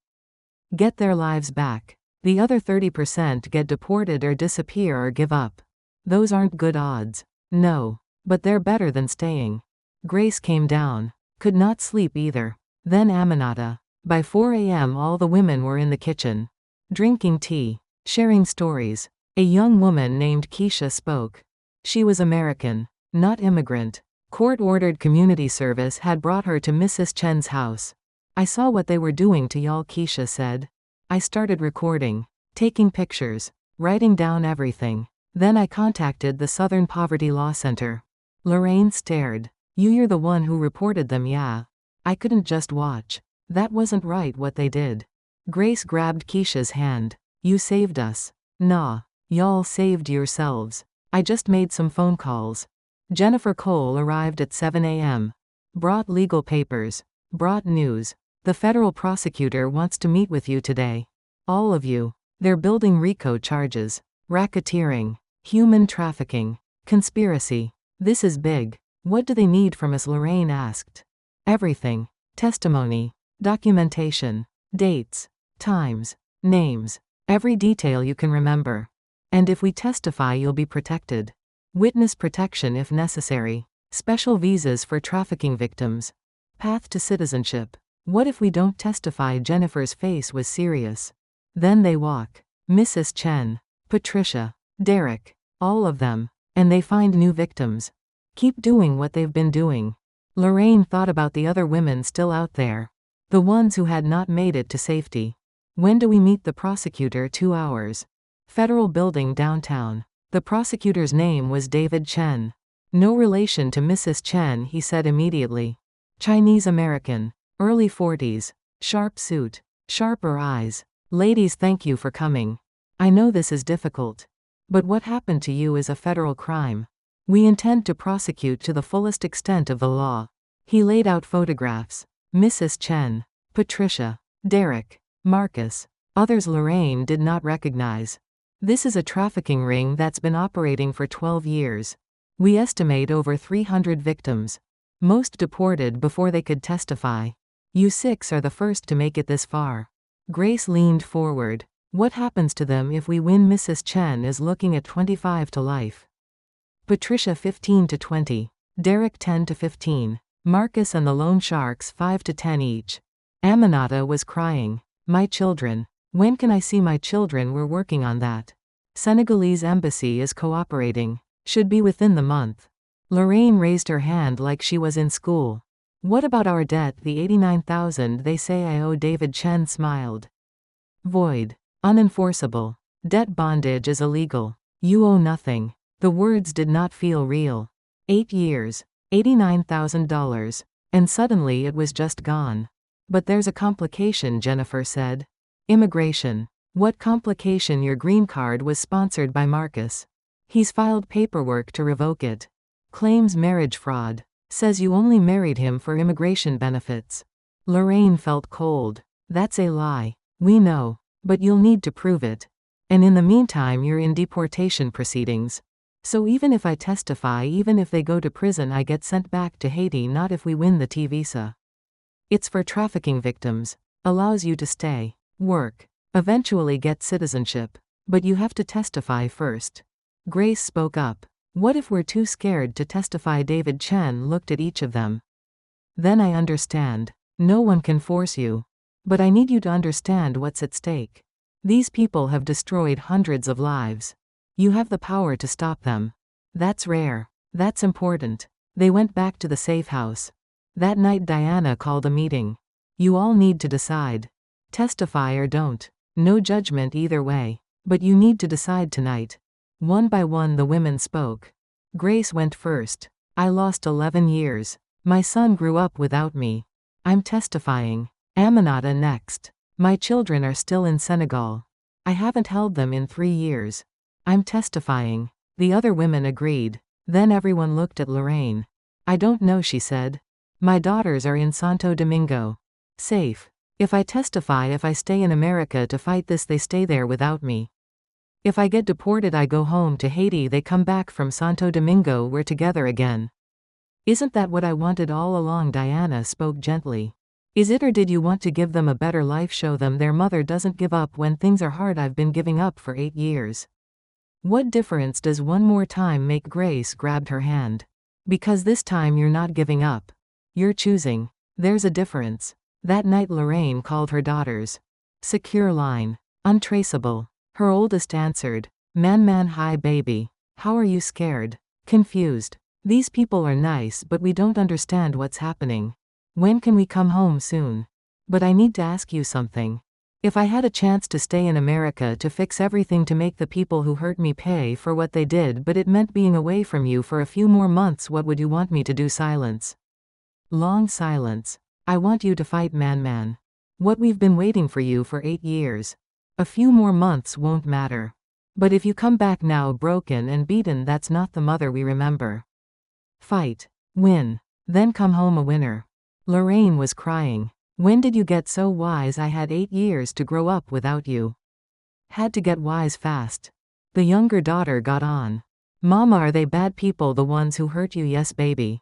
Get their lives back. The other 30% get deported or disappear or give up. Those aren't good odds. No. But they're better than staying. Grace came down. Could not sleep either. Then Aminata. By 4 a.m. all the women were in the kitchen. Drinking tea. Sharing stories. A young woman named Keisha spoke. She was American. Not immigrant. Court-ordered community service had brought her to Mrs. Chen's house. I saw what they were doing to y'all, Keisha said. I started recording. Taking pictures. Writing down everything. Then I contacted the Southern Poverty Law Center. Lorraine stared. You're the one who reported them? Yeah. I couldn't just watch. That wasn't right what they did. Grace grabbed Keisha's hand. You saved us. Nah. Y'all saved yourselves. I just made some phone calls. Jennifer Cole arrived at 7 a.m. Brought legal papers. Brought news. The federal prosecutor wants to meet with you today. All of you. They're building RICO charges. Racketeering. Human trafficking. Conspiracy. This is big. What do they need from us? Lorraine asked. Everything. Testimony. Documentation. Dates. Times. Names. Every detail you can remember. And if we testify, you'll be protected. Witness protection if necessary. Special visas for trafficking victims. Path to citizenship. What if we don't testify? Jennifer's face was serious. Then they walk. Mrs. Chen, Patricia, Derek, all of them. And they find new victims. Keep doing what they've been doing. Lorraine thought about the other women still out there. The ones who had not made it to safety. When do we meet the prosecutor? 2 hours. Federal building downtown. The prosecutor's name was David Chen. No relation to Mrs. Chen, he said immediately. Chinese American. Early 40s. Sharp suit. Sharper eyes. Ladies, thank you for coming. I know this is difficult. But what happened to you is a federal crime. We intend to prosecute to the fullest extent of the law. He laid out photographs. Mrs. Chen, Patricia, Derek, Marcus. Others Lorraine did not recognize. This is a trafficking ring that's been operating for 12 years. We estimate over 300 victims. Most deported before they could testify. You 6 are the first to make it this far. Grace leaned forward. What happens to them if we win? Mrs. Chen is looking at 25 to life. Patricia 15 to 20. Derek 10 to 15. Marcus and the loan sharks 5 to 10 each. Aminata was crying. My children. When can I see my children? We're working on that. Senegalese embassy is cooperating. Should be within the month. Lorraine raised her hand like she was in school. What about our debt? The 89,000 they say I owe. David Chen smiled. Void. Unenforceable. Debt bondage is illegal. You owe nothing. The words did not feel real. 8 years. $89,000. And suddenly it was just gone. But there's a complication, Jennifer said. Immigration. What complication? Your green card was sponsored by Marcus. He's filed paperwork to revoke it. Claims marriage fraud. Says you only married him for immigration benefits. Lorraine felt cold. That's a lie. We know. But you'll need to prove it. And in the meantime you're in deportation proceedings. So even if I testify, even if they go to prison, I get sent back to Haiti. Not if we win the T visa. It's for trafficking victims. Allows you to stay, work, eventually get citizenship. But you have to testify first. Grace spoke up. What if we're too scared to testify? David Chen looked at each of them. Then I understand. No one can force you. But I need you to understand what's at stake. These people have destroyed hundreds of lives. You have the power to stop them. That's rare. That's important. They went back to the safe house. That night Diana called a meeting. You all need to decide. Testify or don't. No judgment either way. But you need to decide tonight. One by one the women spoke. Grace went first. I lost 11 years. My son grew up without me. I'm testifying. Aminata next. My children are still in Senegal. I haven't held them in 3 years. I'm testifying. The other women agreed. Then everyone looked at Lorraine. I don't know, she said. My daughters are in Santo Domingo. Safe. If I testify, if I stay in America to fight this, they stay there without me. If I get deported, I go home to Haiti, they come back from Santo Domingo, we're together again. Isn't that what I wanted all along? Diana spoke gently. Is it, or did you want to give them a better life? Show them their mother doesn't give up when things are hard. I've been giving up for 8 years. What difference does one more time make? Grace grabbed her hand. Because this time you're not giving up. You're choosing. There's a difference. That night Lorraine called her daughters. Secure line. Untraceable. Her oldest answered. Man, hi baby. How are you? Scared. Confused. These people are nice, but we don't understand what's happening. When can we come home? Soon. But I need to ask you something. If I had a chance to stay in America to fix everything, to make the people who hurt me pay for what they did, but it meant being away from you for a few more months, what would you want me to do? Silence. Long silence. I want you to fight, man. What we've been waiting for you for 8 years. A few more months won't matter. But if you come back now broken and beaten, that's not the mother we remember. Fight. Win. Then come home a winner. Lorraine was crying. When did you get so wise? I had 8 years to grow up without you. Had to get wise fast. The younger daughter got on. Mama, are they bad people, the ones who hurt you? Yes, baby.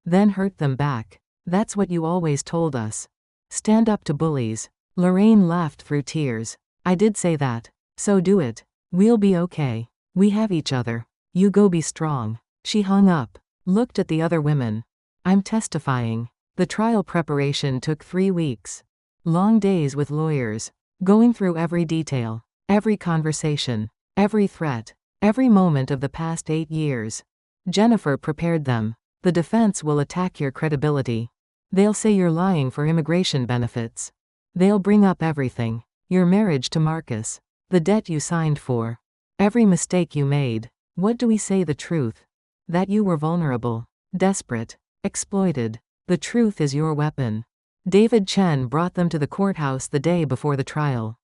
Then hurt them back. That's what you always told us. Stand up to bullies. Lorraine laughed through tears. I did say that. So do it. We'll be okay. We have each other. You go, be strong. She hung up. Looked at the other women. I'm testifying. The trial preparation took 3 weeks. Long days with lawyers. going through every detail, every conversation, every threat, every moment of the past 8 years. Jennifer prepared them. The defense will attack your credibility. They'll say you're lying for immigration benefits. They'll bring up everything. Your marriage to Marcus. The debt you signed for. Every mistake you made. What do we say the truth? That you were vulnerable, desperate, exploited. The truth is your weapon. David Chen brought them to the courthouse the day before the trial.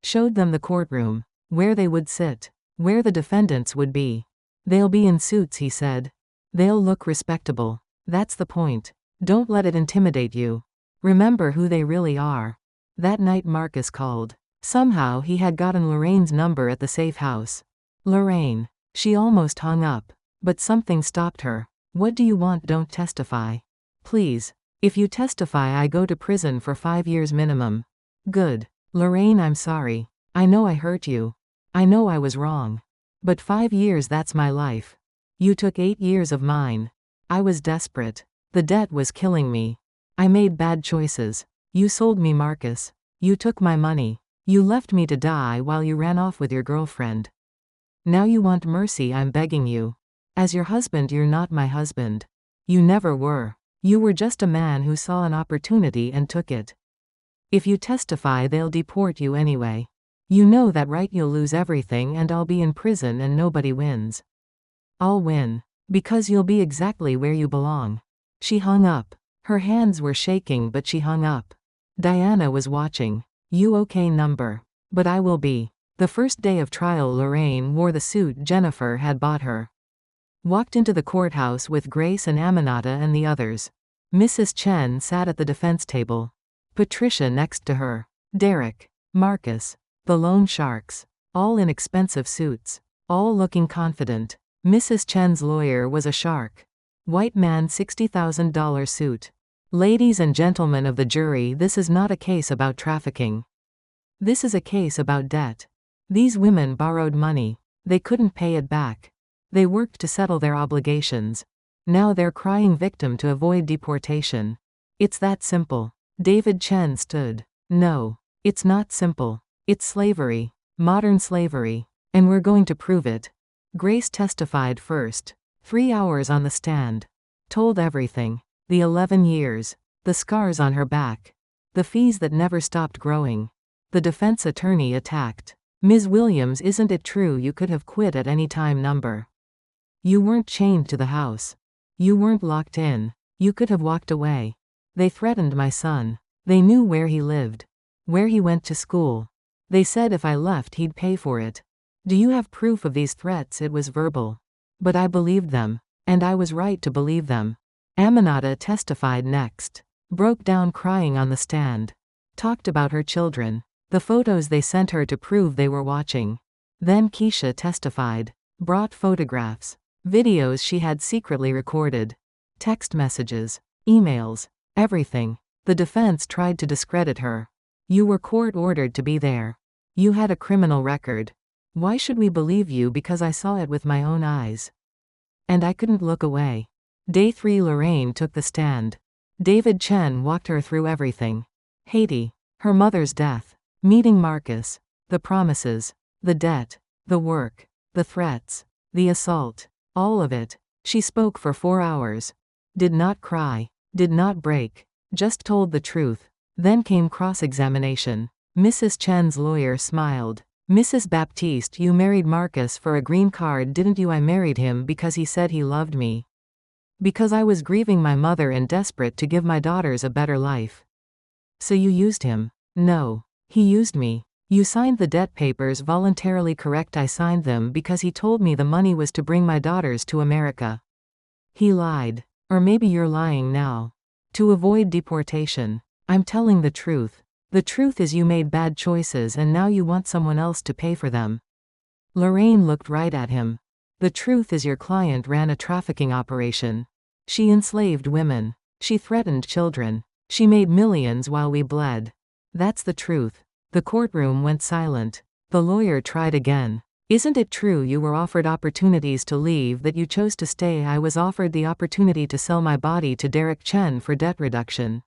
Showed them the courtroom, where they would sit, where the defendants would be. They'll be in suits, he said. They'll look respectable. That's the point. Don't let it intimidate you. Remember who they really are. That night Marcus called. Somehow he had gotten Lorraine's number at the safe house. Lorraine. She almost hung up. But something stopped her. What do you want? Don't testify. Please. If you testify I go to prison for 5 years minimum. Good. Lorraine, I'm sorry. I know I hurt you. I know I was wrong. But 5 years, that's my life. You took 8 years of mine. I was desperate. The debt was killing me. I made bad choices. You sold me Marcus. You took my money. You left me to die while you ran off with your girlfriend. Now you want mercy, I'm begging you. As your husband, you're not my husband. You never were. You were just a man who saw an opportunity and took it. If you testify, they'll deport you anyway. You know that, right? You'll lose everything and I'll be in prison and nobody wins. I'll win. Because you'll be exactly where you belong. She hung up. Her hands were shaking, but she hung up. Diana was watching. You okay, number? But I will be. The first day of trial, Lorraine wore the suit Jennifer had bought her. Walked into the courthouse with Grace and Aminata and the others. Mrs. Chen sat at the defense table. Patricia next to her. Derek. Marcus. The loan sharks. All in expensive suits. All looking confident. Mrs. Chen's lawyer was a shark. White man, $60,000 suit. Ladies and gentlemen of the jury, this is not a case about trafficking. This is a case about debt. These women borrowed money. They couldn't pay it back. They worked to settle their obligations. Now they're crying victim to avoid deportation. It's that simple. David Chen stood. No. It's not simple. It's slavery. Modern slavery. And we're going to prove it. Grace testified first. 3 hours on the stand. Told everything. The 11 years. The scars on her back. The fees that never stopped growing. The defense attorney attacked. Ms. Williams, isn't it true you could have quit at any time, number? You weren't chained to the house. You weren't locked in. You could have walked away. They threatened my son. They knew where he lived. Where he went to school. They said if I left he'd pay for it. Do you have proof of these threats? It was verbal. But I believed them. And I was right to believe them. Aminata testified next. Broke down crying on the stand. Talked about her children. The photos they sent her to prove they were watching. Then Keisha testified. Brought photographs. Videos she had secretly recorded. Text messages. Emails. Everything. The defense tried to discredit her. You were court-ordered to be there. You had a criminal record. Why should we believe you? Because I saw it with my own eyes. And I couldn't look away. Day 3, Lorraine took the stand. David Chen walked her through everything. Haiti. Her mother's death. Meeting Marcus. The promises. The debt. The work. The threats. The assault. All of it. She spoke for 4 hours. Did not cry. Did not break. Just told the truth. Then came cross-examination. Mrs. Chen's lawyer smiled. Mrs. Baptiste, you married Marcus for a green card, didn't you? I married him because he said he loved me. Because I was grieving my mother and desperate to give my daughters a better life. So you used him? No. He used me. You signed the debt papers voluntarily, correct? I signed them because he told me the money was to bring my daughters to America. He lied. Or maybe you're lying now. To avoid deportation. I'm telling the truth. The truth is you made bad choices and now you want someone else to pay for them. Lorraine looked right at him. The truth is your client ran a trafficking operation. She enslaved women. She threatened children. She made millions while we bled. That's the truth. The courtroom went silent. The lawyer tried again. Isn't it true you were offered opportunities to leave, that you chose to stay? I was offered the opportunity to sell my body to Derek Chen for debt reduction.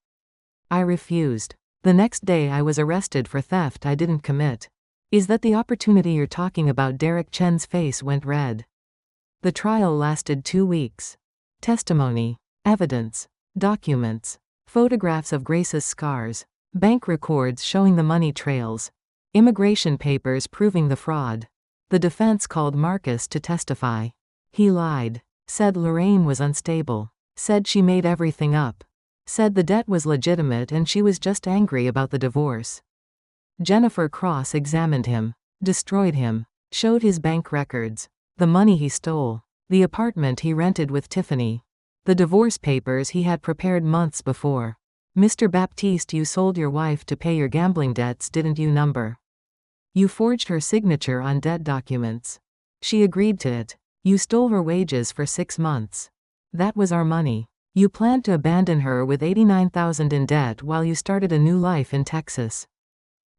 I refused. The next day I was arrested for theft I didn't commit. Is that the opportunity you're talking about? Derek Chen's face went red. The trial lasted 2 weeks. Testimony, evidence, documents, photographs of Grace's scars, bank records showing the money trails, immigration papers proving the fraud. The defense called Marcus to testify. He lied, said Lorraine was unstable, said she made everything up, said the debt was legitimate and she was just angry about the divorce. Jennifer cross-examined him, destroyed him, showed his bank records, the money he stole, the apartment he rented with Tiffany, the divorce papers he had prepared months before. Mr. Baptiste, you sold your wife to pay your gambling debts, didn't you? You forged her signature on debt documents. She agreed to it. You stole her wages for 6 months. That was our money. You planned to abandon her with $89,000 in debt while you started a new life in Texas.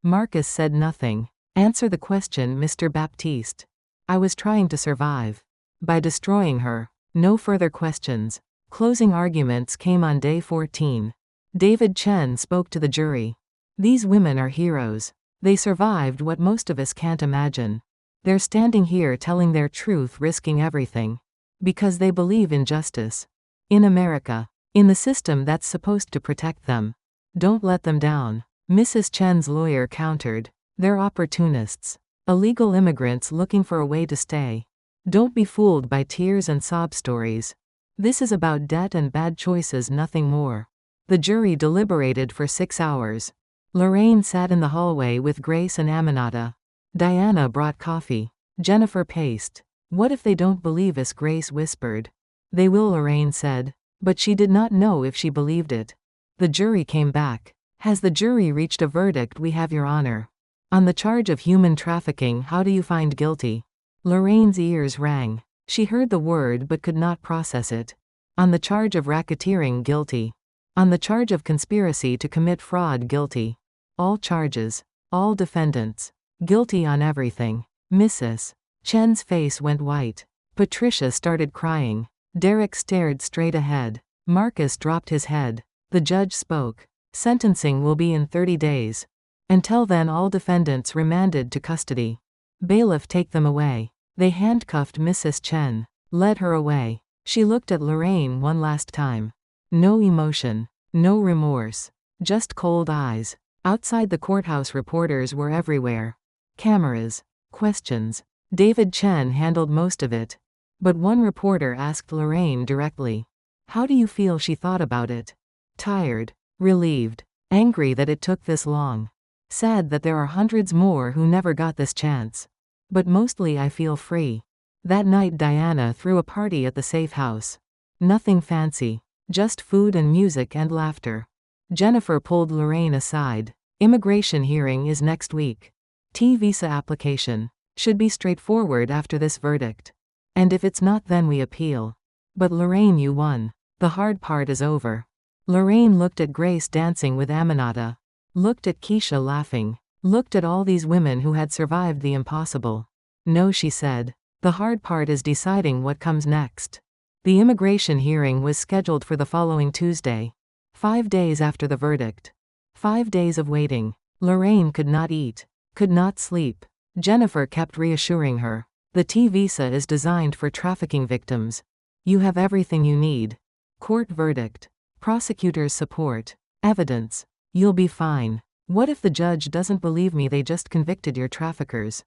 Marcus said nothing. Answer the question, Mr. Baptiste. I was trying to survive. By destroying her. No further questions. Closing arguments came on day 14. David Chen spoke to the jury. These women are heroes. They survived what most of us can't imagine. They're standing here telling their truth, risking everything. Because they believe in justice. In America. In the system that's supposed to protect them. Don't let them down. Mrs. Chen's lawyer countered. They're opportunists. Illegal immigrants looking for a way to stay. Don't be fooled by tears and sob stories. This is about debt and bad choices, nothing more. The jury deliberated for 6 hours. Lorraine sat in the hallway with Grace and Aminata. Diana brought coffee. Jennifer paced. What if they don't believe us? Grace whispered. They will, Lorraine said. But she did not know if she believed it. The jury came back. Has the jury reached a verdict? We have, Your Honor. On the charge of human trafficking, how do you find guilty? Lorraine's ears rang. She heard the word but could not process it. On the charge of racketeering, guilty. On the charge of conspiracy to commit fraud, guilty. All charges. All defendants. Guilty on everything. Mrs. Chen's face went white. Patricia started crying. Derek stared straight ahead. Marcus dropped his head. The judge spoke. Sentencing will be in 30 days. Until then, all defendants remanded to custody. Bailiff, take them away. They handcuffed Mrs. Chen. Led her away. She looked at Lorraine one last time. No emotion. No remorse. Just cold eyes. Outside the courthouse, reporters were everywhere. Cameras. Questions. David Chen handled most of it. But one reporter asked Lorraine directly. How do you feel? She thought about it. Tired. Relieved. Angry that it took this long. Sad that there are hundreds more who never got this chance. But mostly I feel free. That night Diana threw a party at the safe house. Nothing fancy. Just food and music and laughter. Jennifer pulled Lorraine aside. Immigration hearing is next week. T-visa application. Should be straightforward after this verdict. And if it's not, then we appeal. But Lorraine, you won. The hard part is over. Lorraine looked at Grace dancing with Aminata. Looked at Keisha laughing. Looked at all these women who had survived the impossible. No, she said. The hard part is deciding what comes next. The immigration hearing was scheduled for the following Tuesday. 5 days after the verdict. 5 days of waiting. Lorraine could not eat. Could not sleep. Jennifer kept reassuring her. The T-visa is designed for trafficking victims. You have everything you need. Court verdict. Prosecutor's support. Evidence. You'll be fine. What if the judge doesn't believe me? They just convicted your traffickers.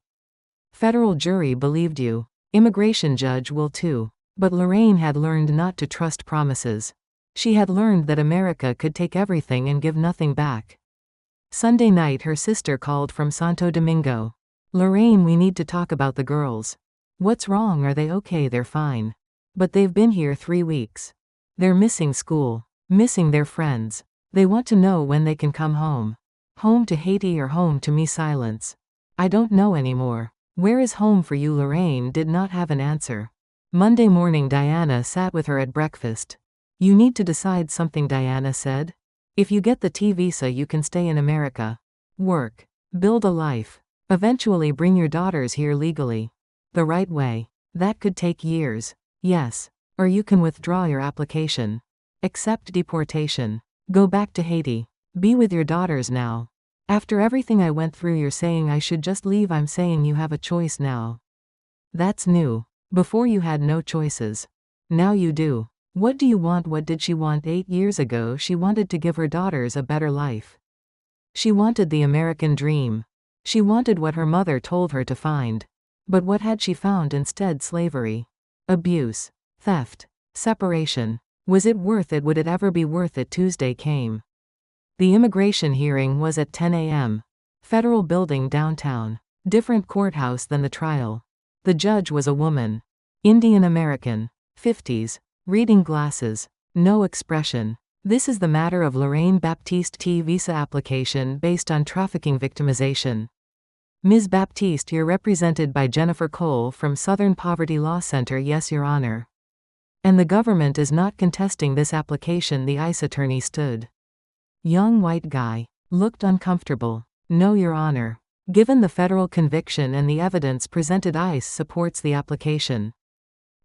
Federal jury believed you. Immigration judge will too. But Lorraine had learned not to trust promises. She had learned that America could take everything and give nothing back. Sunday night her sister called from Santo Domingo. Lorraine, we need to talk about the girls. What's wrong? Are they okay? They're fine. But they've been here 3 weeks. They're missing school. Missing their friends. They want to know when they can come home. Home to Haiti or home to me? Silence. I don't know anymore. Where is home for you? Lorraine did not have an answer. Monday morning Diana sat with her at breakfast. You need to decide something, Diana said. If you get the T-visa you can stay in America. Work. Build a life. Eventually bring your daughters here legally. The right way. That could take years. Yes. Or you can withdraw your application. Accept deportation. Go back to Haiti. Be with your daughters now. After everything I went through, you're saying I should just leave. I'm saying you have a choice now. That's new. Before you had no choices. Now you do. What do you want? What did she want 8 years ago? She wanted to give her daughters a better life. She wanted the American dream. She wanted what her mother told her to find. But what had she found instead? Slavery. Abuse. Theft. Separation. Was it worth it? Would it ever be worth it? Tuesday came. The immigration hearing was at 10 a.m. Federal building downtown. Different courthouse than the trial. The judge was a woman. Indian American. 50s. Reading glasses. No expression. This is the matter of Lorraine Baptiste T visa application based on trafficking victimization. Ms. Baptiste, you're represented by Jennifer Cole from Southern Poverty Law Center. Yes, Your Honor. And the government is not contesting this application. The ICE attorney stood. Young white guy. Looked uncomfortable. No, Your Honor. Given the federal conviction and the evidence presented, ICE supports the application.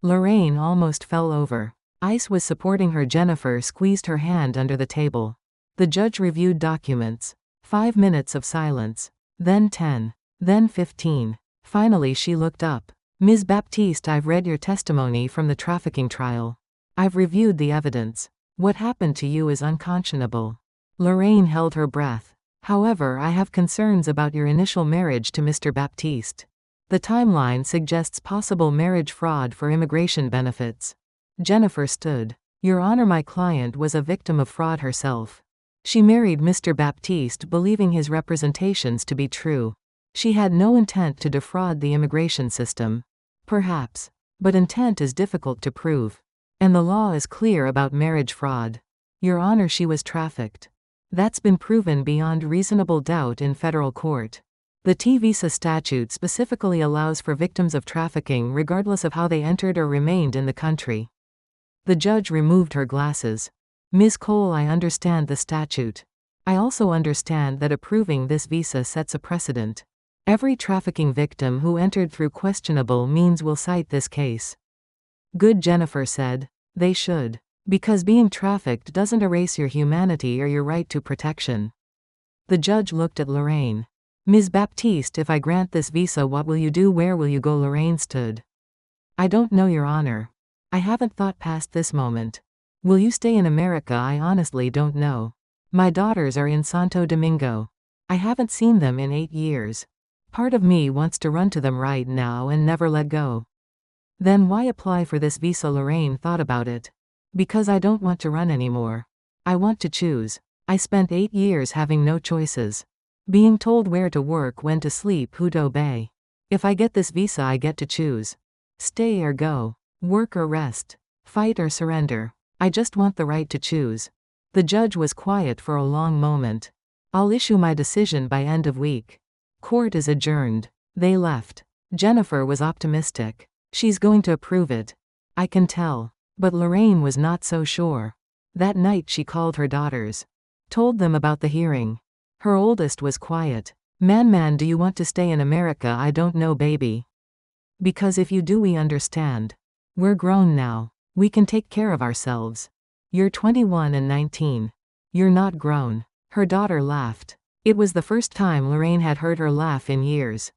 Lorraine almost fell over. ICE was supporting her. Jennifer squeezed her hand under the table. The judge reviewed documents. 5 minutes of silence. Then 10. Then 15. Finally she looked up. Ms. Baptiste, I've read your testimony from the trafficking trial. I've reviewed the evidence. What happened to you is unconscionable. Lorraine held her breath. However, I have concerns about your initial marriage to Mr. Baptiste. The timeline suggests possible marriage fraud for immigration benefits. Jennifer stood. Your Honor, my client was a victim of fraud herself. She married Mr. Baptiste believing his representations to be true. She had no intent to defraud the immigration system. Perhaps. But intent is difficult to prove. And the law is clear about marriage fraud. Your Honor, she was trafficked. That's been proven beyond reasonable doubt in federal court. The T visa statute specifically allows for victims of trafficking regardless of how they entered or remained in the country. The judge removed her glasses. Ms. Cole, I understand the statute. I also understand that approving this visa sets a precedent. Every trafficking victim who entered through questionable means will cite this case. Good, Jennifer said. They should. Because being trafficked doesn't erase your humanity or your right to protection. The judge looked at Lorraine. Ms. Baptiste, if I grant this visa, what will you do? Where will you go? Lorraine stood. I don't know, Your Honor. I haven't thought past this moment. Will you stay in America? I honestly don't know. My daughters are in Santo Domingo. I haven't seen them in 8 years. Part of me wants to run to them right now and never let go. Then why apply for this visa? Lorraine thought about it. Because I don't want to run anymore. I want to choose. I spent 8 years having no choices. Being told where to work, when to sleep, who to obey. If I get this visa, I get to choose. Stay or go. Work or rest. Fight or surrender. I just want the right to choose. The judge was quiet for a long moment. I'll issue my decision by end of week. Court is adjourned. They left. Jennifer was optimistic. She's going to approve it. I can tell. But Lorraine was not so sure. That night she called her daughters. Told them about the hearing. Her oldest was quiet. Man, do you want to stay in America? I don't know, baby. Because if you do, we understand. We're grown now. We can take care of ourselves. You're 21 and 19. You're not grown. Her daughter laughed. It was the first time Lorraine had heard her laugh in years.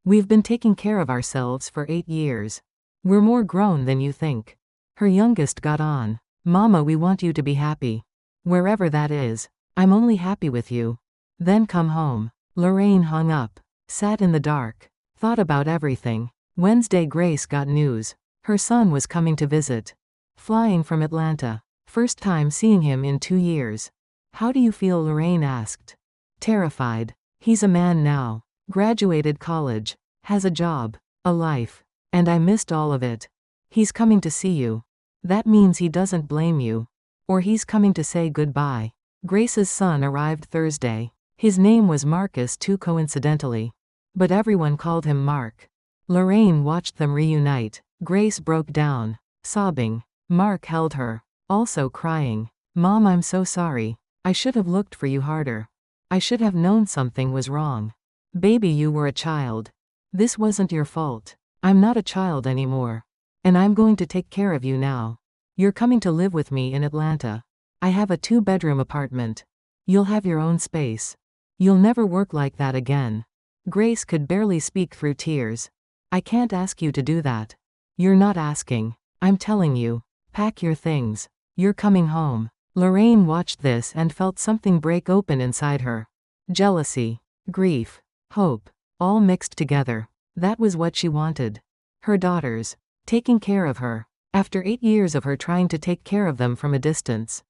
We've been taking care of ourselves for 8 years. We're more grown than you think. Her youngest got on. Mama, we want you to be happy. Wherever that is. I'm only happy with you. Then come home. Lorraine hung up. Sat in the dark. Thought about everything. Wednesday Grace got news. Her son was coming to visit. Flying from Atlanta. First time seeing him in 2 years. How do you feel? Lorraine asked. Terrified. He's a man now. Graduated college. Has a job. A life. And I missed all of it. He's coming to see you. That means he doesn't blame you. Or he's coming to say goodbye. Grace's son arrived Thursday. His name was Marcus too, coincidentally. But everyone called him Mark. Lorraine watched them reunite. Grace broke down. Sobbing. Mark held her. Also crying. Mom, I'm so sorry. I should have looked for you harder. I should have known something was wrong. Baby, you were a child. This wasn't your fault. I'm not a child anymore. And I'm going to take care of you now. You're coming to live with me in Atlanta. I have a 2-bedroom apartment. You'll have your own space. You'll never work like that again. Grace could barely speak through tears. I can't ask you to do that. You're not asking. I'm telling you. Pack your things. You're coming home. Lorraine watched this and felt something break open inside her. Jealousy, grief, hope, all mixed together. That was what she wanted. Her daughters, taking care of her, after 8 years of her trying to take care of them from a distance.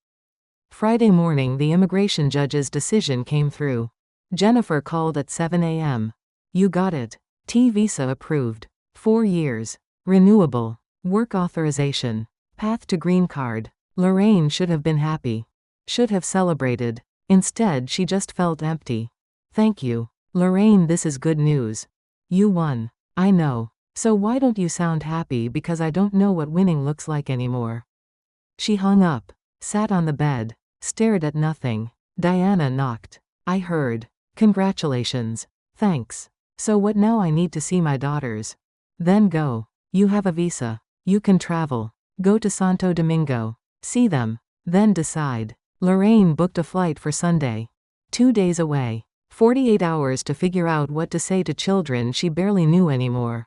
Friday morning, the immigration judge's decision came through. Jennifer called at 7 a.m. You got it. T visa approved. 4 years. Renewable. Work authorization. Path to green card. Lorraine should have been happy. Should have celebrated. Instead, she just felt empty. Thank you. Lorraine, this is good news. You won. I know. So why don't you sound happy? Because I don't know what winning looks like anymore. She hung up, sat on the bed, stared at nothing. Diana knocked. I heard. Congratulations. Thanks. So what now? I need to see my daughters. Then go. You have a visa. You can travel. Go to Santo Domingo. See them. Then decide. Lorraine booked a flight for Sunday. 2 days away. 48 hours to figure out what to say to children she barely knew anymore.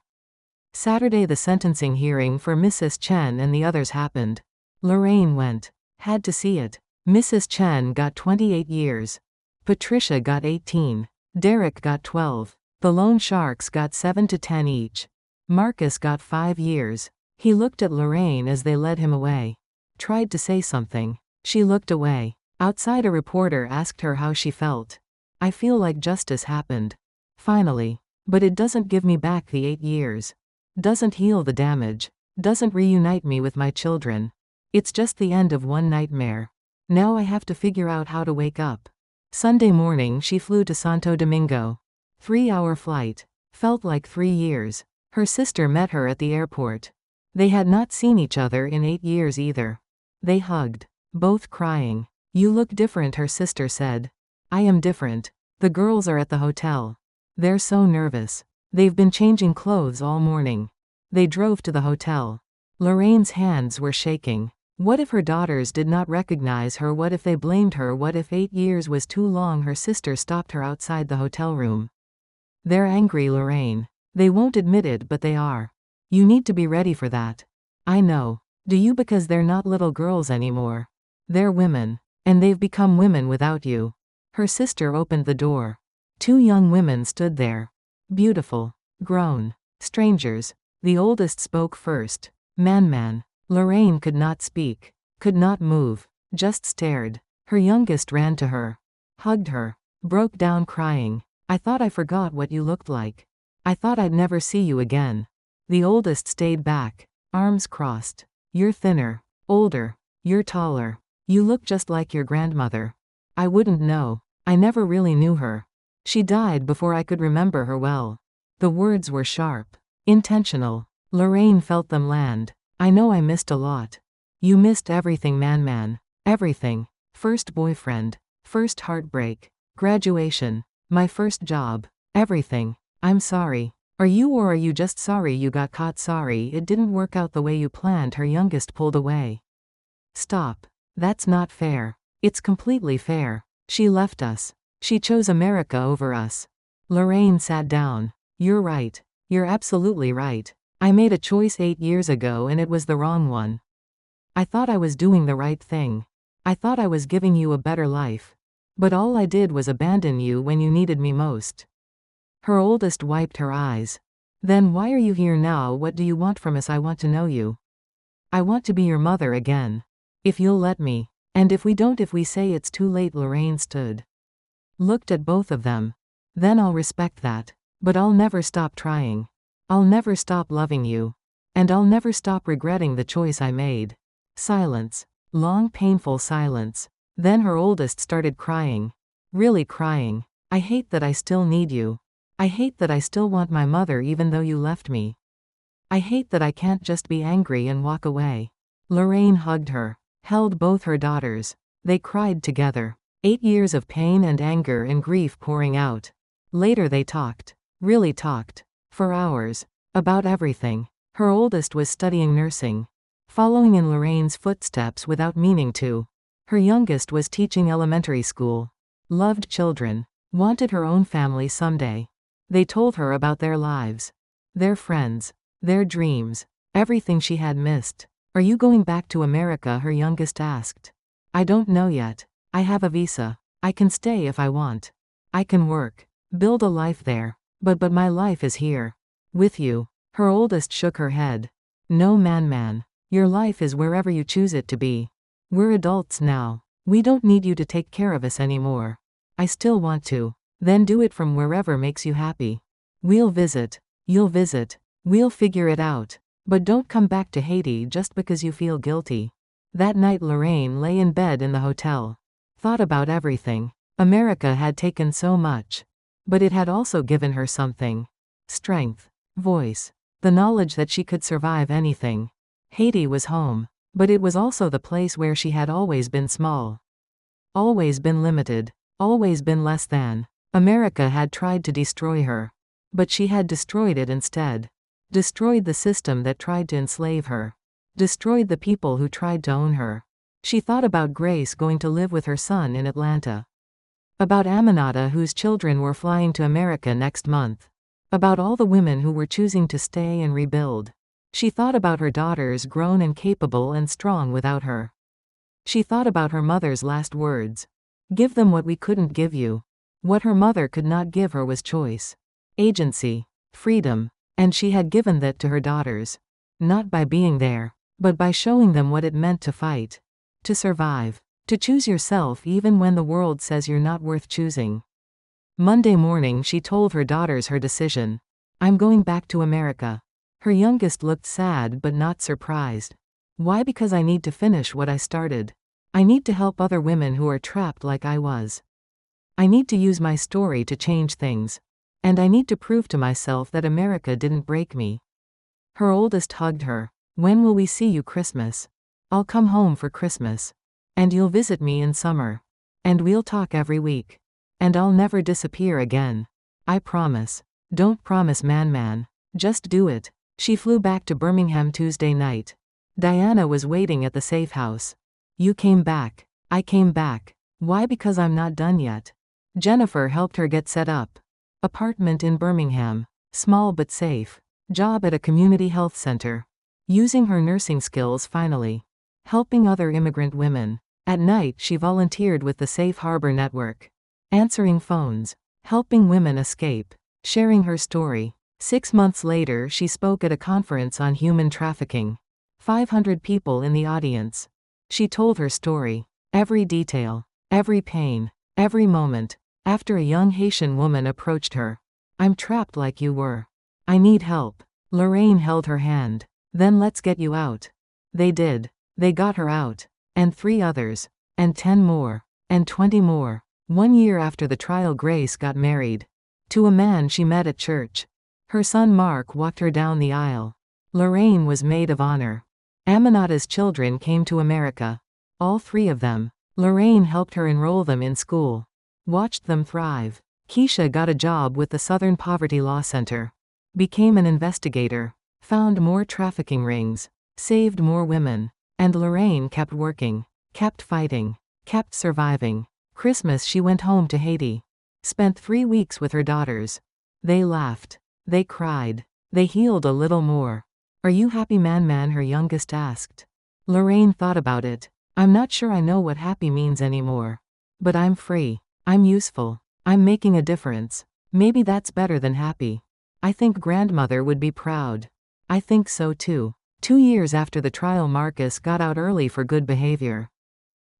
Saturday, the sentencing hearing for Mrs. Chen and the others happened. Lorraine went. Had to see it. Mrs. Chen got 28 years. Patricia got 18. Derek got 12. The loan sharks got 7 to 10 each. Marcus got 5 years. He looked at Lorraine as they led him away. Tried to say something. She looked away. Outside, a reporter asked her how she felt. I feel like justice happened. Finally. But it doesn't give me back the 8 years. Doesn't heal the damage. Doesn't reunite me with my children. It's just the end of one nightmare. Now I have to figure out how to wake up. Sunday morning, she flew to Santo Domingo. 3-hour flight. Felt like 3 years. Her sister met her at the airport. They had not seen each other in 8 years either. They hugged. Both crying. You look different, her sister said. I am different. The girls are at the hotel. They're so nervous. They've been changing clothes all morning. They drove to the hotel. Lorraine's hands were shaking. What if her daughters did not recognize her? What if they blamed her? What if 8 years was too long? Her sister stopped her outside the hotel room. They're angry, Lorraine. They won't admit it, but they are. You need to be ready for that. I know. Do you? Because they're not little girls anymore. They're women. And they've become women without you. Her sister opened the door. 2 young women stood there. Beautiful. Grown. Strangers. The oldest spoke first. Man. Lorraine could not speak. Could not move. Just stared. Her youngest ran to her. Hugged her. Broke down crying. I thought I forgot what you looked like. I thought I'd never see you again. The oldest stayed back. Arms crossed. You're thinner. Older. You're taller. You look just like your grandmother. I wouldn't know. I never really knew her. She died before I could remember her well. The words were sharp. Intentional. Lorraine felt them land. I know I missed a lot. You missed everything, man. Everything. First boyfriend. First heartbreak. Graduation. My first job. Everything. I'm sorry. Are you, or are you just sorry you got caught? Sorry it didn't work out the way you planned. Her youngest pulled away. Stop. That's not fair. It's completely fair. She left us. She chose America over us. Lorraine sat down. You're right. You're absolutely right. I made a choice 8 years ago and it was the wrong one. I thought I was doing the right thing. I thought I was giving you a better life. But all I did was abandon you when you needed me most. Her oldest wiped her eyes. Then why are you here now? What do you want from us? I want to know you. I want to be your mother again. If you'll let me. And if we don't, if we say it's too late. Lorraine stood. Looked at both of them. Then I'll respect that. But I'll never stop trying. I'll never stop loving you. And I'll never stop regretting the choice I made. Silence. Long, painful silence. Then her oldest started crying. Really crying. I hate that I still need you. I hate that I still want my mother even though you left me. I hate that I can't just be angry and walk away. Lorraine hugged her. Held both her daughters. They cried together. 8 years of pain and anger and grief pouring out. Later they talked. Really talked. For hours. About everything. Her oldest was studying nursing. Following in Lorraine's footsteps without meaning to. Her youngest was teaching elementary school. Loved children. Wanted her own family someday. They told her about their lives. Their friends. Their dreams. Everything she had missed. Are you going back to America? Her youngest asked. I don't know yet. I have a visa. I can stay if I want. I can work. Build a life there. But my life is here. With you. Her oldest shook her head. No, man. Your life is wherever you choose it to be. We're adults now. We don't need you to take care of us anymore. I still want to. Then do it from wherever makes you happy. We'll visit. You'll visit. We'll figure it out. But don't come back to Haiti just because you feel guilty. That night Lorraine lay in bed in the hotel. Thought about everything. America had taken so much. But it had also given her something. Strength. Voice. The knowledge that she could survive anything. Haiti was home. But it was also the place where she had always been small. Always been limited. Always been less than. America had tried to destroy her. But she had destroyed it instead. Destroyed the system that tried to enslave her. Destroyed the people who tried to own her. She thought about Grace going to live with her son in Atlanta. About Aminata whose children were flying to America next month. About all the women who were choosing to stay and rebuild. She thought about her daughters grown and capable and strong without her. She thought about her mother's last words. Give them what we couldn't give you. What her mother could not give her was choice. Agency. Freedom. And she had given that to her daughters. Not by being there, but by showing them what it meant to fight. To survive. To choose yourself even when the world says you're not worth choosing. Monday morning she told her daughters her decision. I'm going back to America. Her youngest looked sad but not surprised. Why? Because I need to finish what I started. I need to help other women who are trapped like I was. I need to use my story to change things. And I need to prove to myself that America didn't break me. Her oldest hugged her. When will we see you? Christmas. I'll come home for Christmas. And you'll visit me in summer. And we'll talk every week. And I'll never disappear again. I promise. Don't promise, man. Just do it. She flew back to Birmingham Tuesday night. Diana was waiting at the safe house. You came back. I came back. Why? Because I'm not done yet. Jennifer helped her get set up. Apartment in Birmingham. Small but safe. Job at a community health center. Using her nursing skills finally. Helping other immigrant women. At night she volunteered with the Safe Harbor Network. Answering phones. Helping women escape. Sharing her story. 6 months later she spoke at a conference on human trafficking. 500 people in the audience. She told her story. Every detail. Every pain. Every moment. After a young Haitian woman approached her. I'm trapped like you were. I need help. Lorraine held her hand. Then let's get you out. They did. They got her out. And 3 others. And 10 more. And 20 more. 1 year after the trial, Grace got married. To a man she met at church. Her son Mark walked her down the aisle. Lorraine was maid of honor. Aminata's children came to America. All 3 of them. Lorraine helped her enroll them in school. Watched them thrive. Keisha got a job with the Southern Poverty Law Center. Became an investigator. Found more trafficking rings. Saved more women. And Lorraine kept working. Kept fighting. Kept surviving. Christmas she went home to Haiti. Spent 3 weeks with her daughters. They laughed. They cried. They healed a little more. Are you happy, man? Her youngest asked. Lorraine thought about it. I'm not sure I know what happy means anymore. But I'm free. I'm useful. I'm making a difference. Maybe that's better than happy. I think grandmother would be proud. I think so too. 2 years after the trial, Marcus got out early for good behavior.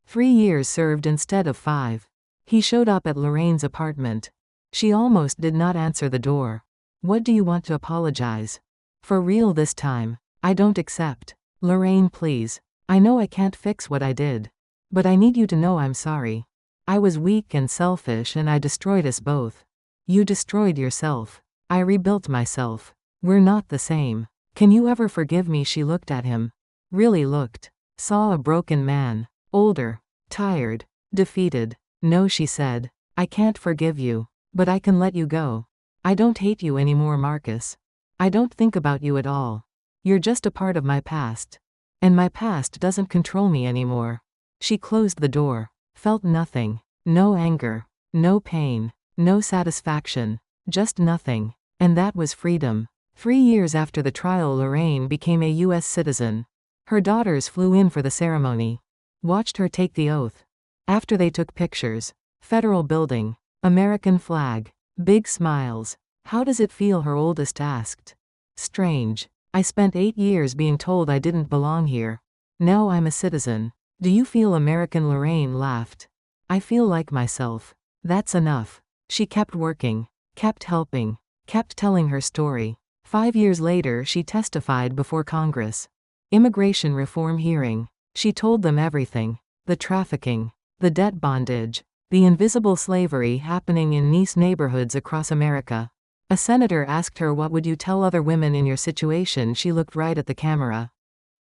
3 years served instead of 5. He showed up at Lorraine's apartment. She almost did not answer the door. What do you want to apologize? For real this time. I don't accept. Lorraine, please. I know I can't fix what I did. But I need you to know I'm sorry. I was weak and selfish and I destroyed us both. You destroyed yourself. I rebuilt myself. We're not the same. Can you ever forgive me? She looked at him. Really looked. Saw a broken man. Older. Tired. Defeated. No, she said. I can't forgive you. But I can let you go. I don't hate you anymore, Marcus. I don't think about you at all. You're just a part of my past. And my past doesn't control me anymore. She closed the door. Felt nothing. No anger. No pain. No satisfaction. Just nothing. And that was freedom. 3 years after the trial, Lorraine became a U.S. citizen. Her daughters flew in for the ceremony. Watched her take the oath. After they took pictures. Federal building. American flag. Big smiles. How does it feel? Her oldest asked. Strange. I spent 8 years being told I didn't belong here. Now I'm a citizen. Do you feel American? Lorraine laughed. I feel like myself. That's enough. She kept working. Kept helping. Kept telling her story. 5 years later, she testified before Congress. Immigration reform hearing. She told them everything. The trafficking. The debt bondage. The invisible slavery happening in nice neighborhoods across America. A senator asked her, what would you tell other women in your situation? She looked right at the camera.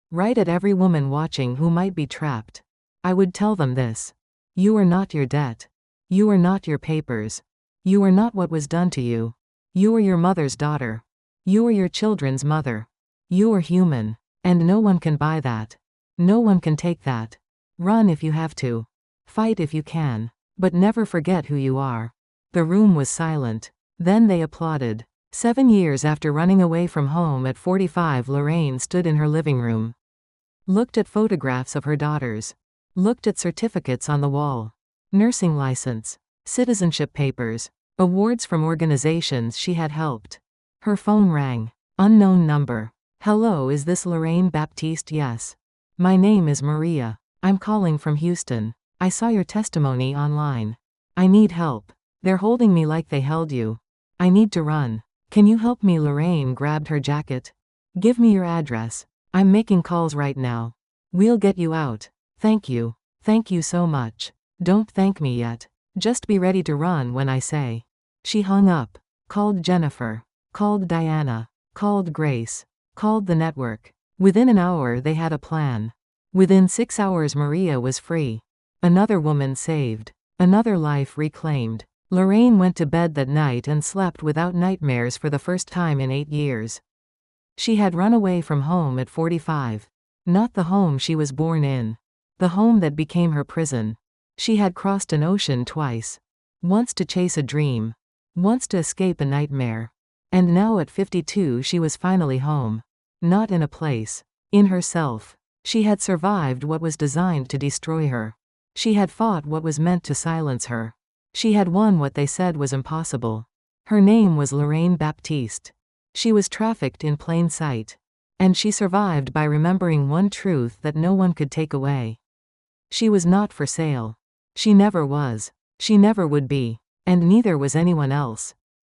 Right at every woman watching who might be trapped. I would tell them this. You are not your debt. You are not your papers. You are not what was done to you. You are your mother's daughter. You are your children's mother. You are human. And no one can buy that. No one can take that. Run if you have to. Fight if you can. But never forget who you are. The room was silent. Then they applauded. 7 years after running away from home at 45, Lorraine stood in her living room. Looked at photographs of her daughters. Looked at certificates on the wall. Nursing license. Citizenship papers. Awards from organizations she had helped. Her phone rang. Unknown number. Hello, is this Lorraine Baptiste? Yes. My name is Maria. I'm calling from Houston. I saw your testimony online. I need help. They're holding me like they held you. I need to run. Can you help me? Lorraine grabbed her jacket. Give me your address. I'm making calls right now. We'll get you out. Thank you. Thank you so much. Don't thank me yet. Just be ready to run when I say. She hung up. Called Jennifer. Called Diana. Called Grace. Called the network. Within an hour they had a plan. Within 6 hours Maria was free. Another woman saved. Another life reclaimed. Lorraine went to bed that night and slept without nightmares for the first time in 8 years. She had run away from home at 45. Not the home she was born in. The home that became her prison. She had crossed an ocean twice. Once to chase a dream. Once to escape a nightmare. And now at 52 she was finally home. Not in a place. In herself. She had survived what was designed to destroy her. She had fought what was meant to silence her. She had won what they said was impossible. Her name was Lorraine Baptiste. She was trafficked in plain sight. And she survived by remembering one truth that no one could take away. She was not for sale. She never was. She never would be. And neither was anyone else.